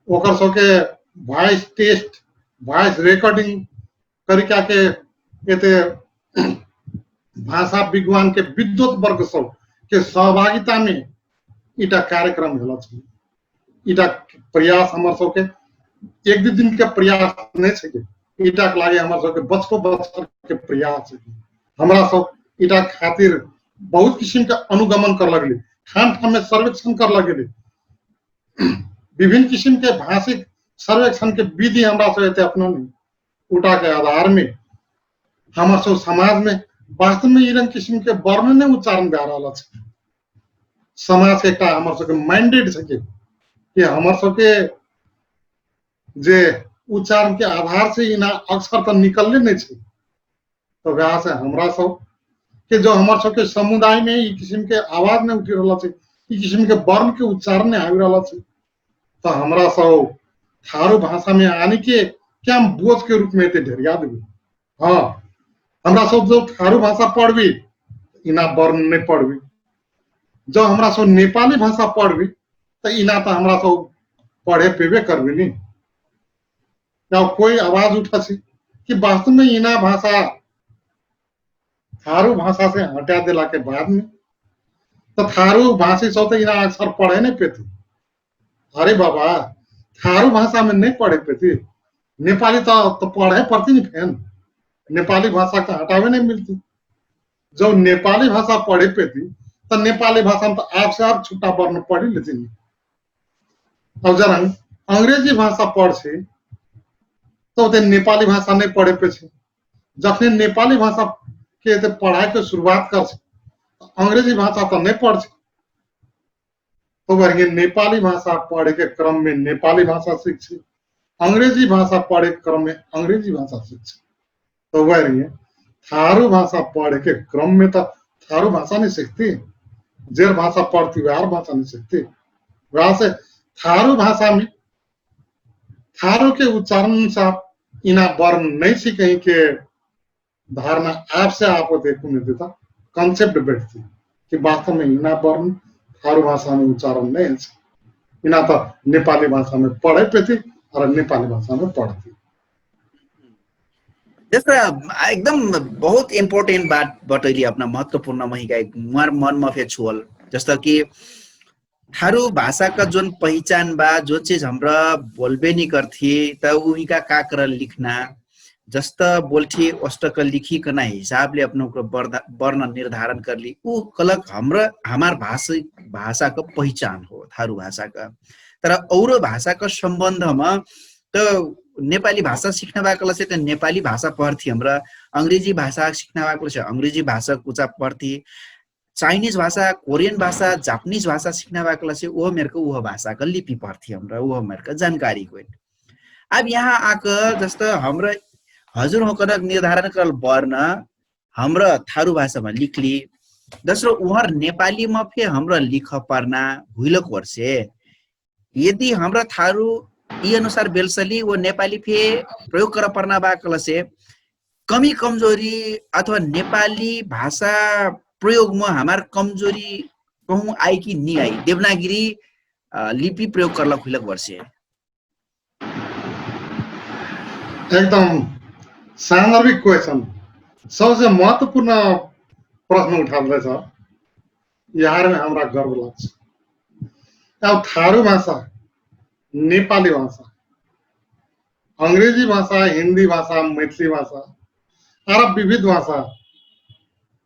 ओकर सब के वॉइस टेस्ट वॉइस रिकॉर्डिंग तरीका के एते भाषा विद्वान के विद्वत वर्ग सब के सहभागिता में इटा कार्यक्रम होला छ। इटा प्रयास हमर सब के एक दू दिन के प्रयास नहीं छे इटा के लागे हमर सब के बचको बचर के प्रयास छे। हमरा सब इटा खातिर बहुत किस्म के अनुगमन कर लगली ठाम ठाम में सर्वेक्षण कर लगली विभिन्न किस्म के भाषिक सर्वेक्षण के विधि हमरा सब एते अपनानी उटा के आधार में हमर सब समाज में वास्तव में इरन किस्म के वर्ण ने उच्चारण भए रहल छ। समाज के एकटा हमर सब के मैंडेट छै कि हमर सब के जे उच्चारण के आधार से इना अक्षर तो निकलले नहीं छे। तो वहाँ से हमरा सब के जो हमर सब के समुदाय में ई किस्म के आवाज ने उठी रहल छै ई किस्म के वर्ण के उच्चारण ने आबि रहल छै। तो हमरा सब थारू भाषा में आने के क्या हम बोझ के रूप में एते ढेरिया देबे। हाँ हमरा सब जो थारू भाषा पढ़बी इना वर्ण नहीं पढ़बी जो हमरा सब नेपाली भाषा पढ़बी तो इना तो हमरा सब पढ़े पेबे करबी नहीं। जब कोई आवाज उठा छी कि वास्तव में इना भाषा थारू भाषा से हटा दिला के बाद में तो थारू भाषी सब तो इना अक्षर पढ़े नहीं पेती। अरे बाबा थारू भाषा में नहीं पढ़े पेती नेपाली तो पढ़े पड़ती नहीं फैन नेपाली भाषा का हटावे नहीं मिलती। जो नेपाली भाषा पढ़े पेती तो नेपाली भाषा में तो आपसे आप छुट्टा वर्ण पढ़ी लेती नहीं। अब जरा अंग्रेजी भाषा पढ़ छी तो नेपाली भाषा नहीं पढ़े पे छे जखने नेपाली भाषा के पढ़ाई के शुरुआत कर तो अंग्रेजी भाषा तो नहीं पढ़ छे। तो वह नेपाली भाषा पढ़े के क्रम में नेपाली भाषा सीख छी अंग्रेजी भाषा पढ़े के क्रम में अंग्रेजी भाषा सीख छी। तो वह थारू भाषा पढ़े के क्रम में तो थारू भाषा नहीं सीखती जेर भाषा पढ़ती वह भाषा नहीं सीखती। वहां से थारू भाषा में थारू के उच्चारण से इना वर्ण नहीं सीखे के धारणा आपसे आप देखो नहीं देता कंसेप्ट बैठती कि वास्तव में इना वर्ण थारू भाषा में उच्चारण नहीं है इना तो नेपाली भाषा में पढ़े पे थी और नेपाली भाषा में पढ़ती। एकदम बहुत इम्पोर्टेंट बात बतैली अपना महत्वपूर्ण महिका मुहार मन में फेर छुअल जस्तो कि थारू भाषा का जोन पहचान बा जो चीज हमरा बोलबे नहीं करती त उही का कर लिखना जस्ता बोलथी अष्टक लिखी कना हिसाब ले अपनो वर्ण निर्धारण कर ली उ कलक हमरा हमार भाषा का पहचान हो थारू भाषा का। तर औरो भाषा का संबंध में तो नेपाली भाषा सीखने वाला से तो नेपाली भाषा पढ़ती हमरा अंग्रेजी भाषा सीखने वाला से अंग्रेजी भाषा कुचा पढ़ती चाइनीज भाषा कोरियन भाषा जापानीज भाषा सीखने वाला से वो मेरे को वह भाषा का लिपि पढ़ती हमरा वह मेरे को जानकारी को। अब यहाँ आकर जस्तो हमरा हजुर होकर निर्धारण करल वर्ण हमरा थारू भाषा में लिख ली दोस्रो उहर नेपाली में फिर हमरा लिख पर्ना हुइलक वर्षे यदि हमरा थारू ई अनुसार बेलसली वो नेपाली फिर प्रयोग कर पर्ना बाकल से कमी कमजोरी अथवा नेपाली भाषा प्रयोग में हमार कमजोरी कहूँ आई कि नहीं आई देवनागरी लिपि प्रयोग करला खुलक वर्षे। एकदम सान्दर्भिक क्वेश्चन सबसे महत्वपूर्ण प्रश्न उठाउँदै छ यहाँ में हमरा गर्व लाग्छ। अब थारू भाषा नेपाली भाषा अंग्रेजी भाषा हिंदी भाषा मैथिली भाषा और विविध भाषा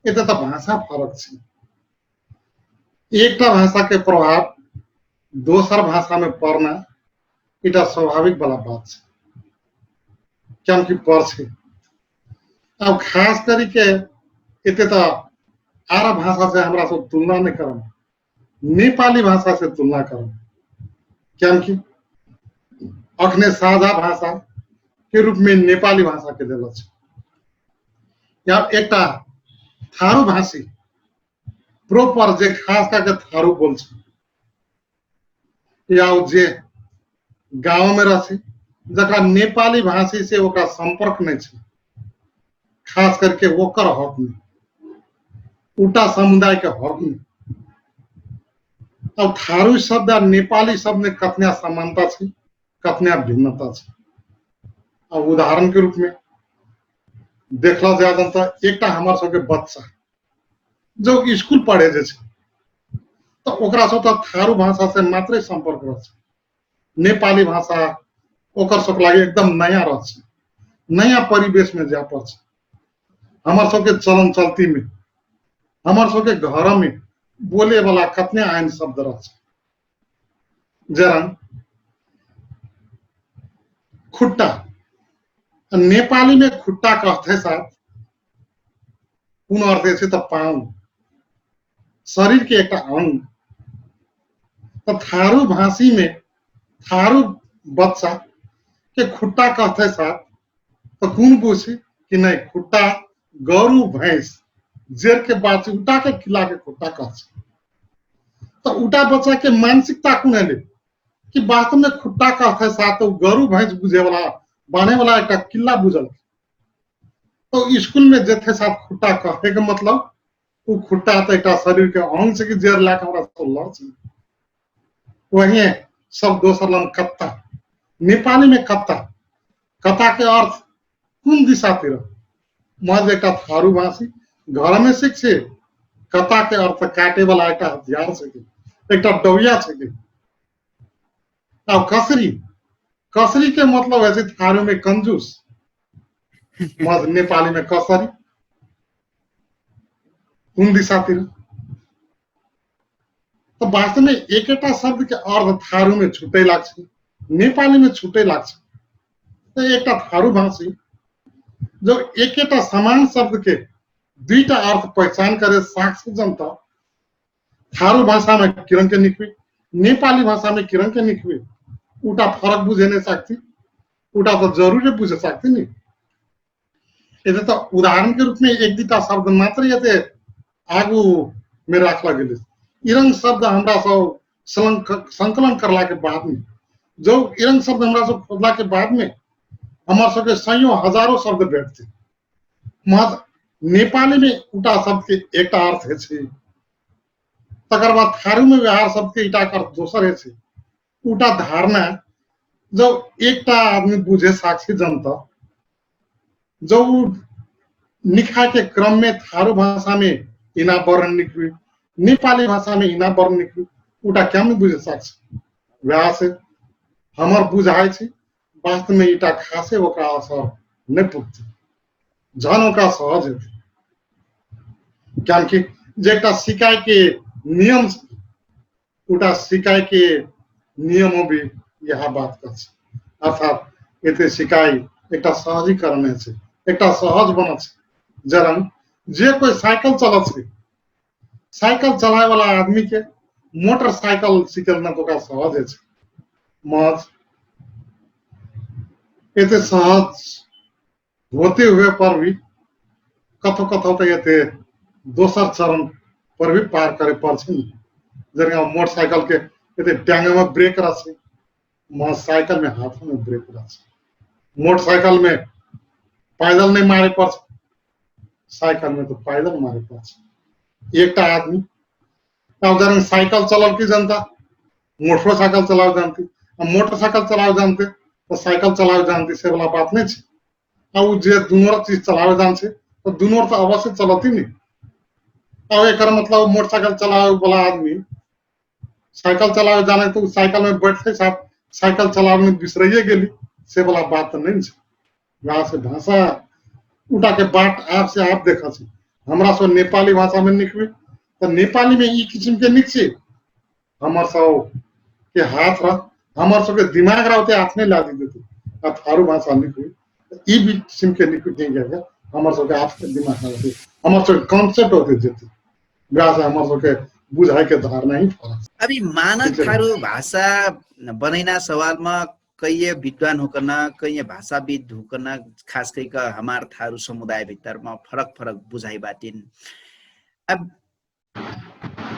ये तो भाषा फरक छे। एक भाषा के प्रभाव दोसर भाषा में पड़ना इटा स्वाभाविक वाला बात है क्योंकि पढ़े अब खास करके इतने तो आरा भाषा से हमरा सब तुलना नहीं करम नेपाली भाषा से तुलना करम क्योंकि अखने साझा भाषा के रूप में नेपाली भाषा के लेल छ। या एकटा थारू भाषी प्रोपर जे खास करके थारू बोल्छ या जे गांव में रह जरा नेपाली भाषी से ओकरा संपर्क नहीं छै, खास करके ओकर हक में उटा समुदाय के हक में। अब थारू शब्द और नेपाली शब्द में कतना समानता छै, कतना भिन्नता छै। अब उदाहरण के रूप में देखला जाए तो एकटा हमर सबके बच्चा जो स्कूल पढ़े जे छै तो ओकरा सब तो थारू भाषा से मात्रै संपर्क रह छै। नेपाली भाषा ओकर सब लागे एकदम नया रह छै, नया परिवेश में जा पड़ छै। हमर सबके चलन चलती में, हमर सबके घर में बोले वाला कतने आन शब्द रह छै। जरा खुट्टा, नेपाली में खुट्टा कहते साथ कुन अर्थ छै तो पाँव, शरीर के एक अंग। तो थारू भाषी में थारू बच्चा के खुट्टा कहते साथ तो कुन बुझी कि नहीं खुट्टा गरु भैंस जेर के बात उठा के खिला के खुट्टा कह। तो उठा बच्चा के मानसिकता कुन है कि वास्तव में खुट्टा कहते साथ तो गरु भैंस बुझे वाला बाने वाला एक किला बुझल। तो स्कूल में जेथे साथ खुट्टा कहते के मतलब वो खुट्टा तो एक शरीर के अंग से जेर लाके हमरा तो लड़। वही सब दोसर लम कत्ता, नेपाली में कत्ता, कत्ता के अर्थ कुन दिशा तिर मज एक थारू भाषी घर में सीखे कत्ता के अर्थ काटे वाला एक हथियार से एक डबिया से। अब कसरी, कसरी के मतलब है थारू में कंजूस, मज नेपाली में कसरी कुन दिशा तिर। तो वास्तव में एक शब्द के अर्थ थारू में छुट्टै लाग्छ, नेपाली में छुट्टै लाग्छ। तो एक थारू भाषी जो एक समान शब्द के दुईटा अर्थ पहचान करे साक्षी जनता थारू भाषा में किरण के निकवी, नेपाली भाषा में किरण के निकवी, उटा फरक बुझे नहीं सकती, उटा तो जरूर बुझे सकती नहीं। ये तो उदाहरण के रूप में एक दुईटा शब्द मात्र ये आगू में रखला गेल। इरंग शब्द हमरा सब संकलन करला के बाद में जो इरंग शब्द हमरा सब खोजला के बाद में हमारे सबके सैयों हजारों शब्द भेटते। मत नेपाली में उटा शब्द के एक अर्थ है, तकर बाद थारू में व्यवहार शब्द के इटा अर्थ दोसर है। उटा धारणा जो एक आदमी बुझे साक्षी जनता जो निखा के क्रम में थारू भाषा में इना वर्ण निकली, नेपाली भाषा में इना वर्ण निकली, उटा क्या नहीं बुझे साक्षी व्यास से हमार बुझाई छे। वास्तव में इटा खासे ओकरा असर नहीं पुगते, जन ओकरा सहज है। क्योंकि जेटा सिकाई के नियम उटा सिकाई के नियमों भी यह बात कर। अर्थात ये सिकाई एक सहजीकरण है, एक सहज बन। जरा जे कोई साइकिल चल, साइकिल चलाए वाला आदमी के मोटरसाइकिल सीखल ना तो सहज है। मज ये सहज होते हुए पर भी कथो कथो तो ये दोसर चरण पर भी पार करे पड़े। जरा मोटरसाइकिल के ये टांगे में ब्रेक रहे, म साइकिल में हाथ में ब्रेक रहे। मोटरसाइकिल में पैदल नहीं मारे पड़, साइकिल में तो पैदल मारे पड़। एक आदमी जरा साइकिल चलाओ की जनता मोटरसाइकिल चलाओ जानती, मोटरसाइकिल चलाओ जानते तो साइकिल चलाओ जानती से वाला बात नहीं है। अब जे दोनों चीज चलावे जान तो दोनों तो अवश्य चलती नहीं। अब एक मतलब मोटरसाइकिल चलावे वाला आदमी साइकिल चलावे जाने तो साइकिल में बैठते साथ साइकिल चलावे बिसराइए गेली से वाला बात तो नहीं है। वहां से भाषा उठा के बाट आप से आप देखा छी। हमरा सब नेपाली भाषा में निकली तो नेपाली में ई किस्म के निकसे हमार सब के हाथ रह, हमार सब के दिमाग रहते हाथ में ला दी देते। अब थारू भाषा निकली ई भी किस्म के निकल नहीं गया, हमार सब के हाथ के दिमाग में रहते, हमार सब कॉन्सेप्ट होते जेते व्यास हमार सब के बुझाई के धारणा ही फरक। अभी मानक थारू भाषा बनैना सवाल में कई विद्वान होकन कई भाषाविद होकन खास करके हमार थारू समुदाय भीतर में फरक फरक बुझाइ बाटिन। अब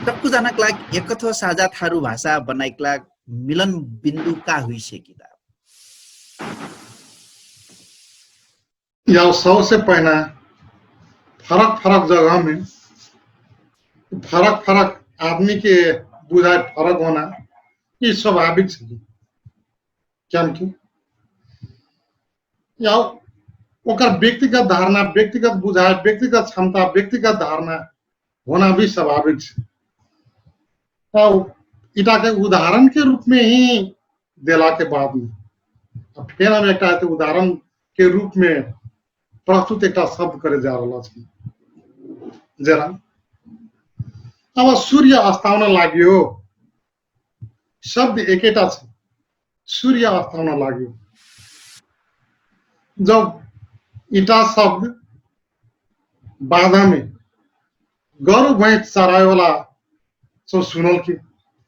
सबको जानक लाग एकथो साझा थारू भाषा बनाइक लाग मिलन बिंदु का हुई से किताब या सबसे पहला फरक फरक जगह में फरक फरक आदमी के बुझाइ फरक होना ये स्वाभाविक है। क्योंकि या ओकर व्यक्तिगत धारणा, व्यक्तिगत बुझाइ, व्यक्तिगत क्षमता, व्यक्तिगत धारणा होना भी स्वाभाविक है। तो इटा के उदाहरण के रूप में ही देला के बाद में फिर हम एक उदाहरण के रूप में प्रस्तुत एक शब्द करे जा रहा है। जरा अब सूर्य अस्ताउन लाग्यो, शब्द एकेटा छ, सूर्य अस्ताउन लाग्यो। जब इटा शब्द बाधा में गरु भैंस चराए वाला सब सुनल कि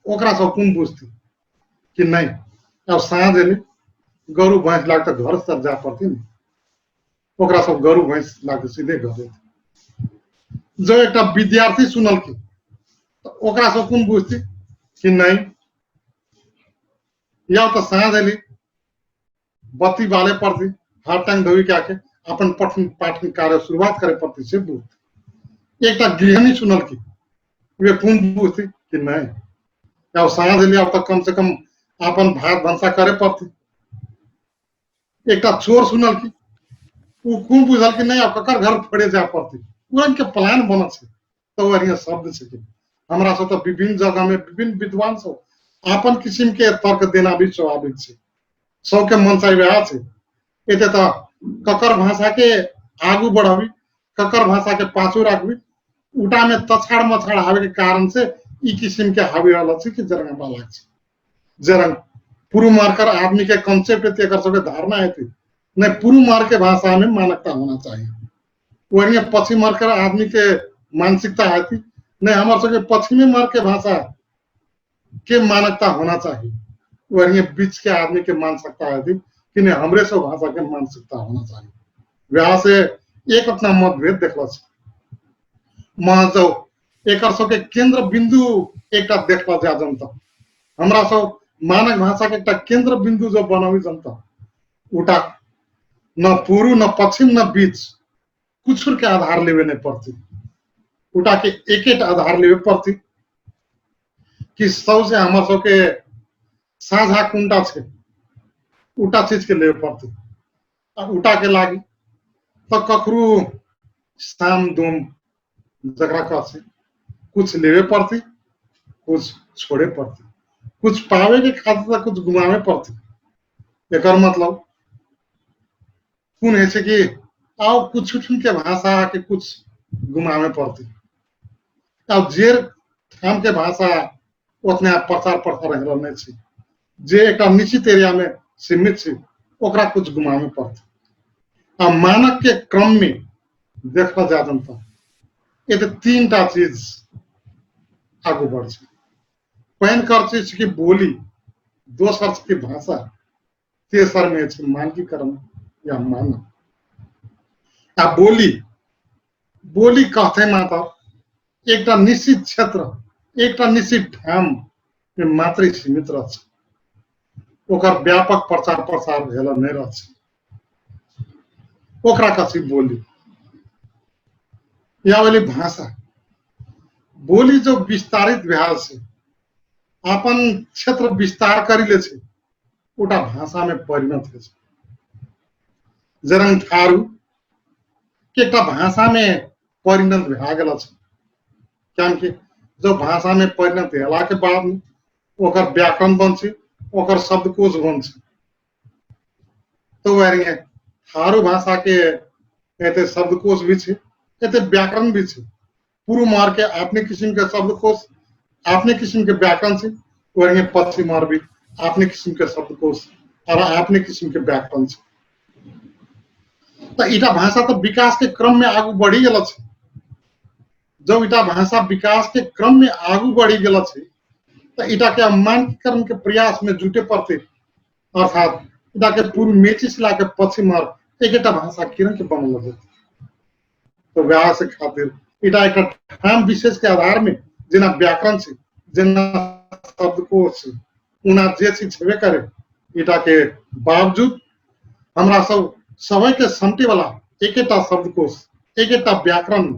ओकरा सब कुन बुझती कि नहीं अब साँझ गरु भैंस लाग घर से जा पड़ती नहीं, ओकरा सब गरु भैंस लाग सीधे घर। जो एक विद्यार्थी सुनल कि तो ओकरा सब कुन बुझती कि नहीं या तो साँझ बत्ती बाले पड़ती, हाथ टांग धोई के आके अपन पठन पाठन कार्य शुरुआत करे पड़ती से बुझती। एक गृहिणी सुनल कि वे कुन बुझती कि नहीं या साँझ अब तक कम से कम अपन भात भंसा करे पड़ती। एक चोर सुनल कि वो कुन बुझल कि नहीं अब ककर घर फोड़े जा पड़ती, उनके प्लान बनत है। तो वह शब्द है कि हमरा सब तो विभिन्न जगह में विभिन्न विद्वान सब अपन किस्म के तर्क देना भी स्वाभाविक है। सबके मन चाहिए वह है एते तो ककर भाषा के आगू बढ़ावी, ककर भाषा के पाछू राखवी, उटा में तछाड़ मछाड़ आवे के कारण से ई किस्म के हावी वाला कि जरंग बाला जरंग पूर्व मार्कर आदमी के कंसेप्ट एकर सबके धारणा है नहीं पूर्व मार्ग के भाषा में मानकता होना चाहिए। वही पश्चिम मार्कर आदमी के मानसिकता है नहीं हमारे सबके पश्चिमी मार्ग के भाषा के मानकता होना चाहिए। वही बीच के आदमी के मानसिकता है कि नहीं हमरे सब भाषा के मानसिकता होना चाहिए। वहाँ से एक अपना मतभेद देखला एक सबके केंद्र बिंदु एक देखला जा जनता हमरा सब मानक भाषा के एक केंद्र बिंदु जो बनावी जनता उटा न पूर्व न पश्चिम न बीच कुछ के आधार लेवे नहीं पड़ती, उटा के एक आधार लेवे पड़ती कि सबसे हमारे सबके साझा कुंटा छे उटा चीज के लेवे पड़ती। अब उटा के लागी तो कखरू साम दुम जगरा कसे कुछ लेवे पड़ती, कुछ छोड़े पड़ती, कुछ पावे के खातिर कुछ गुमावे पड़ती। एक मतलब कुन है कि आओ कुछ के भाषा के कुछ गुमावे पड़ती। अब जेर ठाम के भाषा उतने प्रचार प्रसार नहीं छे, जे एक निश्चित एरिया में सीमित छे ओकरा कुछ गुमावे पड़ती। अब मानक के क्रम में देखा जा जनता ये तो तीन टा चीज आगू बढ़ छे। पहन कर चीज की बोली, दोसर की भाषा, तेसर में छे मानकीकरण या मानक। आ बोली बोली कहते माता एक निश्चित क्षेत्र एक निश्चित ठाम में मात्र सीमित रह ओकर व्यापक प्रचार प्रसार भेल नहीं रह ओकरा कथी बोली या वाली भाषा। बोली जो विस्तारित भेल से अपन क्षेत्र विस्तार कर ले छे उटा भाषा में परिणत है। जरंग थारू के एक भाषा में परिणत भे गल क्योंकि जो भाषा में परिणत होला के बाद ओकर व्याकरण बन ओकर शब्दकोश बन। तो वह थारू भाषा के एते शब्दकोश भी छे, एते व्याकरण भी छे। पूर्व मार के अपने किस्म के शब्दकोश अपने किस्म के व्याकरण से वही पश्चिम मार भी अपने किस्म के शब्दकोश और अपने किस्म के व्याकरण से। तो इटा भाषा तो विकास के क्रम में आगू बढ़ी गल छे। जब इटा भाषा विकास के क्रम में आगू बढ़ी गल छे तो इटा के मानकीकरण के प्रयास में जुटे पड़ते अर्थात इटा के पूर्व मेचिस ला के पश्चिम और एक भाषा किरण के बनल जाते तो व्याह से खातिर इटा एक ठाम विशेष के आधार में जेना व्याकरण से जेना शब्दकोश से उना जे चीज छेबे करे इटा के बावजूद हमरा सब सबै के समेटे वाला एकेटा शब्दकोश एकेटा व्याकरण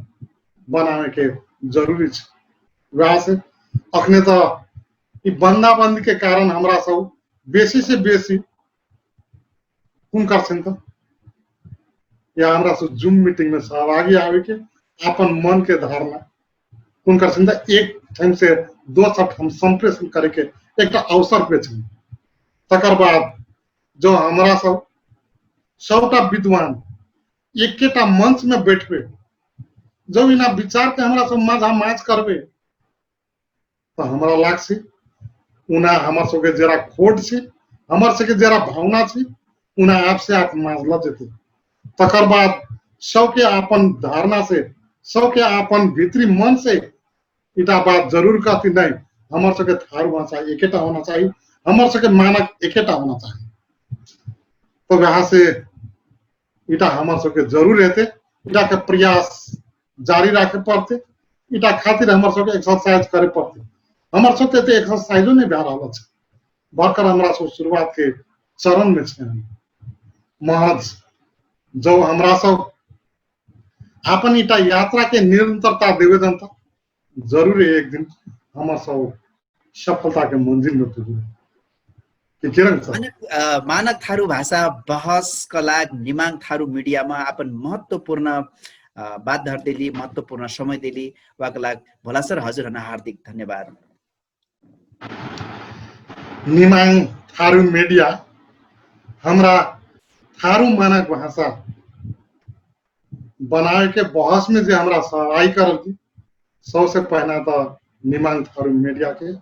बनावे के जरूरी है व्याह से अखने तो ई बंदाबंदी के कारण हमरा सब बेसी से बेसी कुन करछन् त या हमरा सब जूम मीटिंग में सहभागी आवे के अपन मन के धारणा कुन करछन् त एक ठाम से दोसर ठाम संप्रेषण करे के एकटा अवसर पे छन् तकर बाद जो हमरा सब सबटा विद्वान एकेटा मंच में बैठबे जब इना विचार के हमरा सब माझ करबे तो हमरा लागछ उना हमर सबके जरा खोट छै हमर सबके जरा भावना छै उना आपसे आप माजला जेते तकर बाद सबके अपन धारणा से सबके अपन भीतरी मन से इटा बात जरूर कहती नहीं हमर सबके थारू भाषा एकेटा होना चाहिए हमर सबके मानक एकेटा होना चाहिए तो वहां से इटा हमर सबके जरूर हेते इटा के प्रयास जारी रखे पड़ते इटा खातिर हमर सबके एक्सरसाइज करे पड़ते हमर सबके तो एक्सरसाइजो नहीं भए रहल छै भर्खर हमरा सब शुरुआत के चरण में छै महज जो हमरा सब अपन इटा यात्रा के निरंतरता देवे जनता जरूर एक दिन हमर सब सफलता के मंजिल में पुगे के किरण छ मानक थारू भाषा बहस का निमाङ थारू मीडिया में अपन महत्वपूर्ण बात धर्देली महत्वपूर्ण समय देली वाका लाग भोला सर हजुर हन हार्दिक धन्यवाद निमाङ थारू मीडिया हमरा थारू मानक भाषा बनाए के बहस में जो हमरा सहाय करल थी सबसे पहला तो निमाङ थारू मीडिया के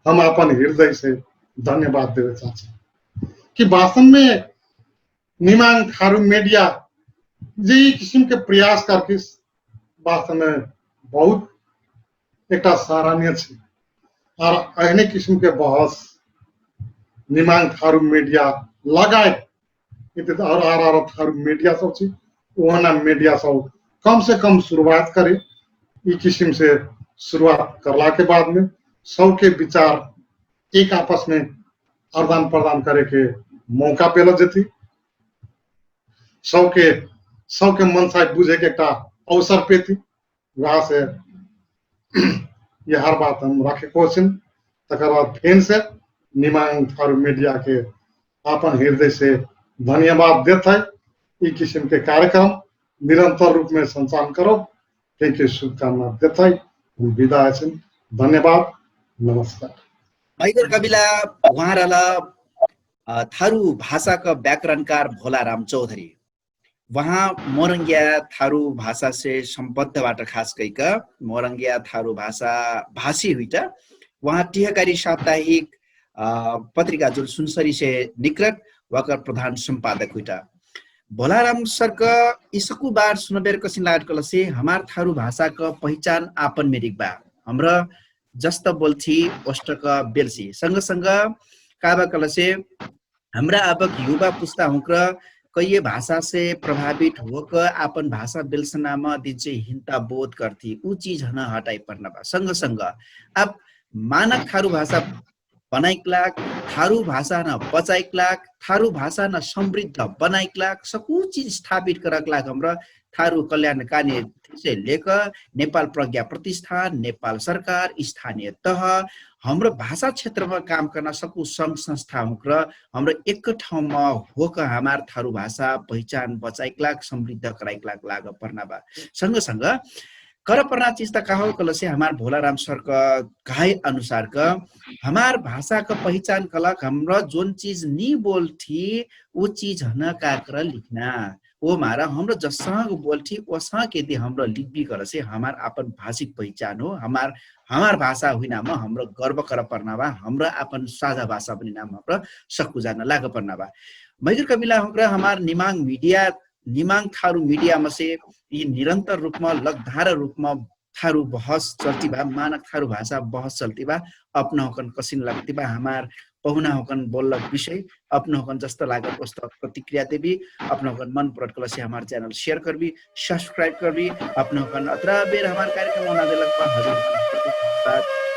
हम अपन हृदय से धन्यवाद देवे चाहते कि वास्तव में निमाङ थारू मीडिया जे किस्म के प्रयास करके वास्तव में बहुत एक सराहनीय है और एहने किस्म के बहस निमाङ थारू मीडिया लगाए और थारू मीडिया सब छी वहां मीडिया सब कम से कम शुरुआत करे ई किस्म से शुरुआत करला के बाद में सबके विचार एक आपस में आदान प्रदान करे के मौका पेल जेती सबके मन साथ बुझे के एक अवसर पेती वहां से ये हर बात हम रखे क्वेश्चन तकर बाद फेन से निमाङ थारू मीडिया के अपन हृदय से धन्यवाद देते ई किस्म के कार्यक्रम निरंतर रूप में संचालन करो के शुभकामना देते हम विदा छन् धन्यवाद नमस्कार मैगर कविला उहाँहरुला थारू भाषा का व्याकरणकार भोलाराम चौधरी वहाँ मोरंगिया थारू भाषा से संबद्धबाट खास कहिका मोरंगिया थारू भाषा भाषी हुइटा वहाँ टिहकारी साप्ताहिक पत्रिका जुन सुनसरी से निकट वकर प्रधान संपादक हुइटा भोलाराम सर का इसकु बार सुनबेर कसिन लागल से हमार थारू भाषा का पहचान आपन मेरिक बा हमरा जस्त बोल्थी ओष्टक बेलसी संग संग काबा कल से हमरा अब युवा पुस्ता हुक्र कई भाषा से प्रभावित होकर अपन भाषा बेलसनामा दिन्छे हिंता बोध करती ऊ चीज हन हटाई पर्न बा संग संग अब मानक थारू भाषा बनाइकलाक थारू भाषा न बचाइकलाक थारू भाषा न समृद्ध बनाइकलाक सकू चीज स्थापित करकलाक हमरा थारू कल्याणकारी से लेकर नेपाल प्रज्ञा प्रतिष्ठान नेपाल सरकार स्थानीय तह हाम्रो भाषा क्षेत्रमा काम गर्न सकू संघ संस्था हुक्र हाम्रो एक ठाउँमा होक हमार थारू भाषा पहिचान बचाइकलाक समृद्ध कराइकलाक लाग पर्ना बा संग संग कर पर्ना चीज त कहो कल से हमार भोलाराम सर का कहे अनुसार का हमार भाषा का पहचान कलक हमरा जोन चीज नी बोलथी वो चीज हन काकर लिखना वो मारा हाम्रो जसँग बोलथी वसँग यदि हाम्रो लिपि कर से हमार अपन भाषिक पहिचान हो हमार भाषा होइन म हाम्रो गर्व कर पर्ना बा हाम्रो अपन साझा भाषा पनि नाम हाम्रो सकु जान लाग पर्ना बा मैगर कविला हमरा हमार निमाङ थारू मीडिया में से ये निरंतर रूप में लगधार रूप में थारू बहस चलती बा मानक थारू भाषा बहस चलती बा अपना कसिन लगती बा हमार पहुना होकन बोलक विषय अपना होकन जस्तो लागत वस्तु प्रतिक्रिया देवी अपना होकन मन पड़त से हमारे चैनल शेयर करबी सब्सक्राइब करबी अपना होकन अतरा बेर हमारे कार्यक्रम होना दिलक हजुर